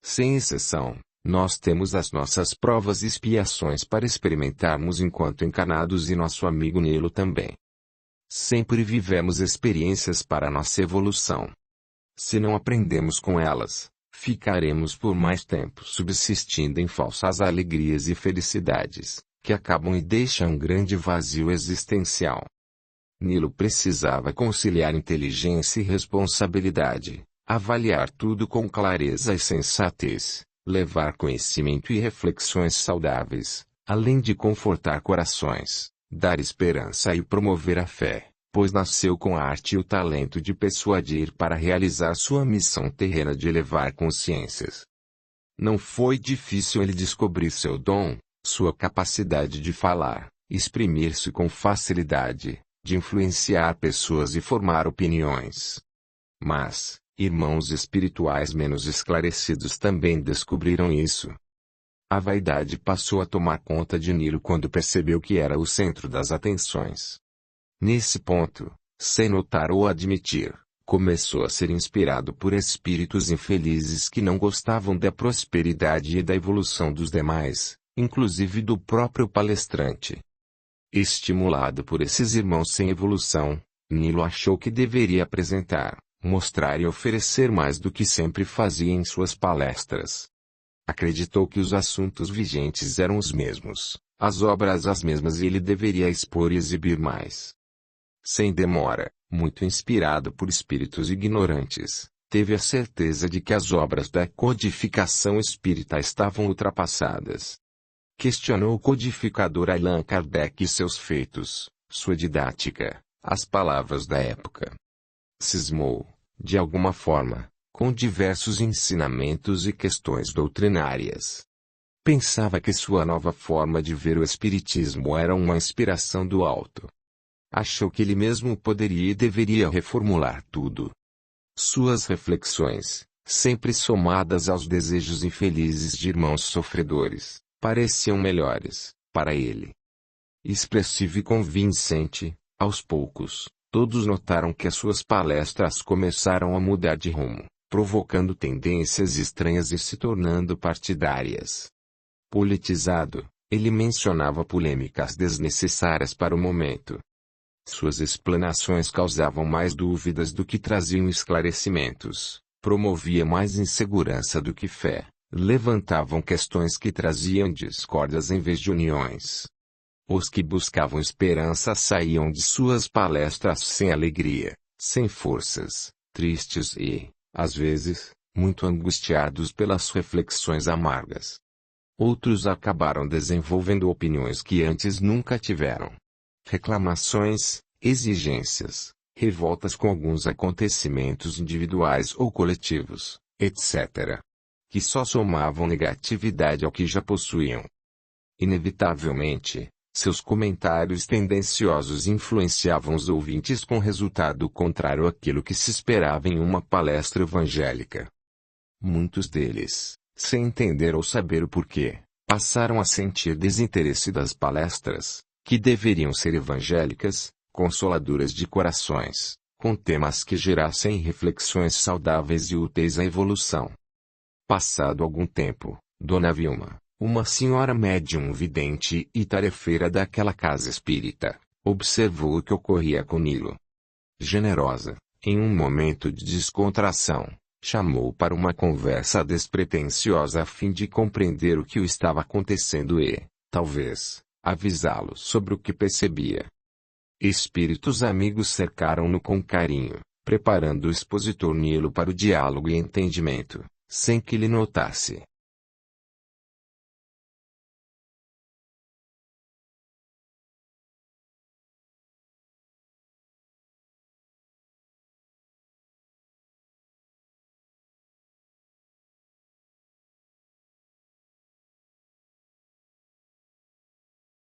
A: Sem exceção, Nós temos as nossas provas e expiações para experimentarmos enquanto encarnados e nosso amigo Nilo também. Sempre vivemos experiências para nossa evolução. Se não aprendemos com elas, ficaremos por mais tempo subsistindo em falsas alegrias e felicidades, que acabam e deixam um grande vazio existencial. Nilo precisava conciliar inteligência e responsabilidade, avaliar tudo com clareza e sensatez, levar conhecimento e reflexões saudáveis, além de confortar corações, dar esperança e promover a fé, pois nasceu com a arte e o talento de persuadir para realizar sua missão terrena de elevar consciências. Não foi difícil ele descobrir seu dom, sua capacidade de falar, exprimir-se com facilidade, de influenciar pessoas e formar opiniões. Mas, irmãos espirituais menos esclarecidos também descobriram isso. A vaidade passou a tomar conta de Nilo quando percebeu que era o centro das atenções. Nesse ponto, sem notar ou admitir, começou a ser inspirado por espíritos infelizes que não gostavam da prosperidade e da evolução dos demais, inclusive do próprio palestrante. Estimulado por esses irmãos sem evolução, Nilo achou que deveria apresentar, mostrar e oferecer mais do que sempre fazia em suas palestras. Acreditou que os assuntos vigentes eram os mesmos, as obras as mesmas e ele deveria expor e exibir mais. Sem demora, muito inspirado por espíritos ignorantes, teve a certeza de que as obras da codificação espírita estavam ultrapassadas. Questionou o codificador Allan Kardec e seus feitos, sua didática, as palavras da época. Cismou, de alguma forma, com diversos ensinamentos e questões doutrinárias. Pensava que sua nova forma de ver o espiritismo era uma inspiração do alto. Achou que ele mesmo poderia e deveria reformular tudo. Suas reflexões, sempre somadas aos desejos infelizes de irmãos sofredores, pareciam melhores, para ele. Expressivo e convincente, aos poucos, todos notaram que as suas palestras começaram a mudar de rumo, provocando tendências estranhas e se tornando partidárias. Politizado, ele mencionava polêmicas desnecessárias para o momento. Suas explanações causavam mais dúvidas do que traziam esclarecimentos, promovia mais insegurança do que fé, levantavam questões que traziam discórdias em vez de uniões. Os que buscavam esperança saíam de suas palestras sem alegria, sem forças, tristes e, às vezes, muito angustiados pelas reflexões amargas. Outros acabaram desenvolvendo opiniões que antes nunca tiveram. Reclamações, exigências, revoltas com alguns acontecimentos individuais ou coletivos, etc., que só somavam negatividade ao que já possuíam. Inevitavelmente, seus comentários tendenciosos influenciavam os ouvintes com resultado contrário àquilo que se esperava em uma palestra evangélica. Muitos deles, sem entender ou saber o porquê, passaram a sentir desinteresse das palestras, que deveriam ser evangélicas, consoladoras de corações, com temas que gerassem reflexões saudáveis e úteis à evolução. Passado algum tempo, Dona Vilma, uma senhora médium vidente e tarefeira daquela casa espírita, observou o que ocorria com Nilo. Generosa, em um momento de descontração, chamou para uma conversa despretensiosa a fim de compreender o que o estava acontecendo e, talvez, avisá-lo sobre o que percebia. Espíritos amigos cercaram-no com carinho, preparando o expositor Nilo para o diálogo e entendimento, sem que ele notasse.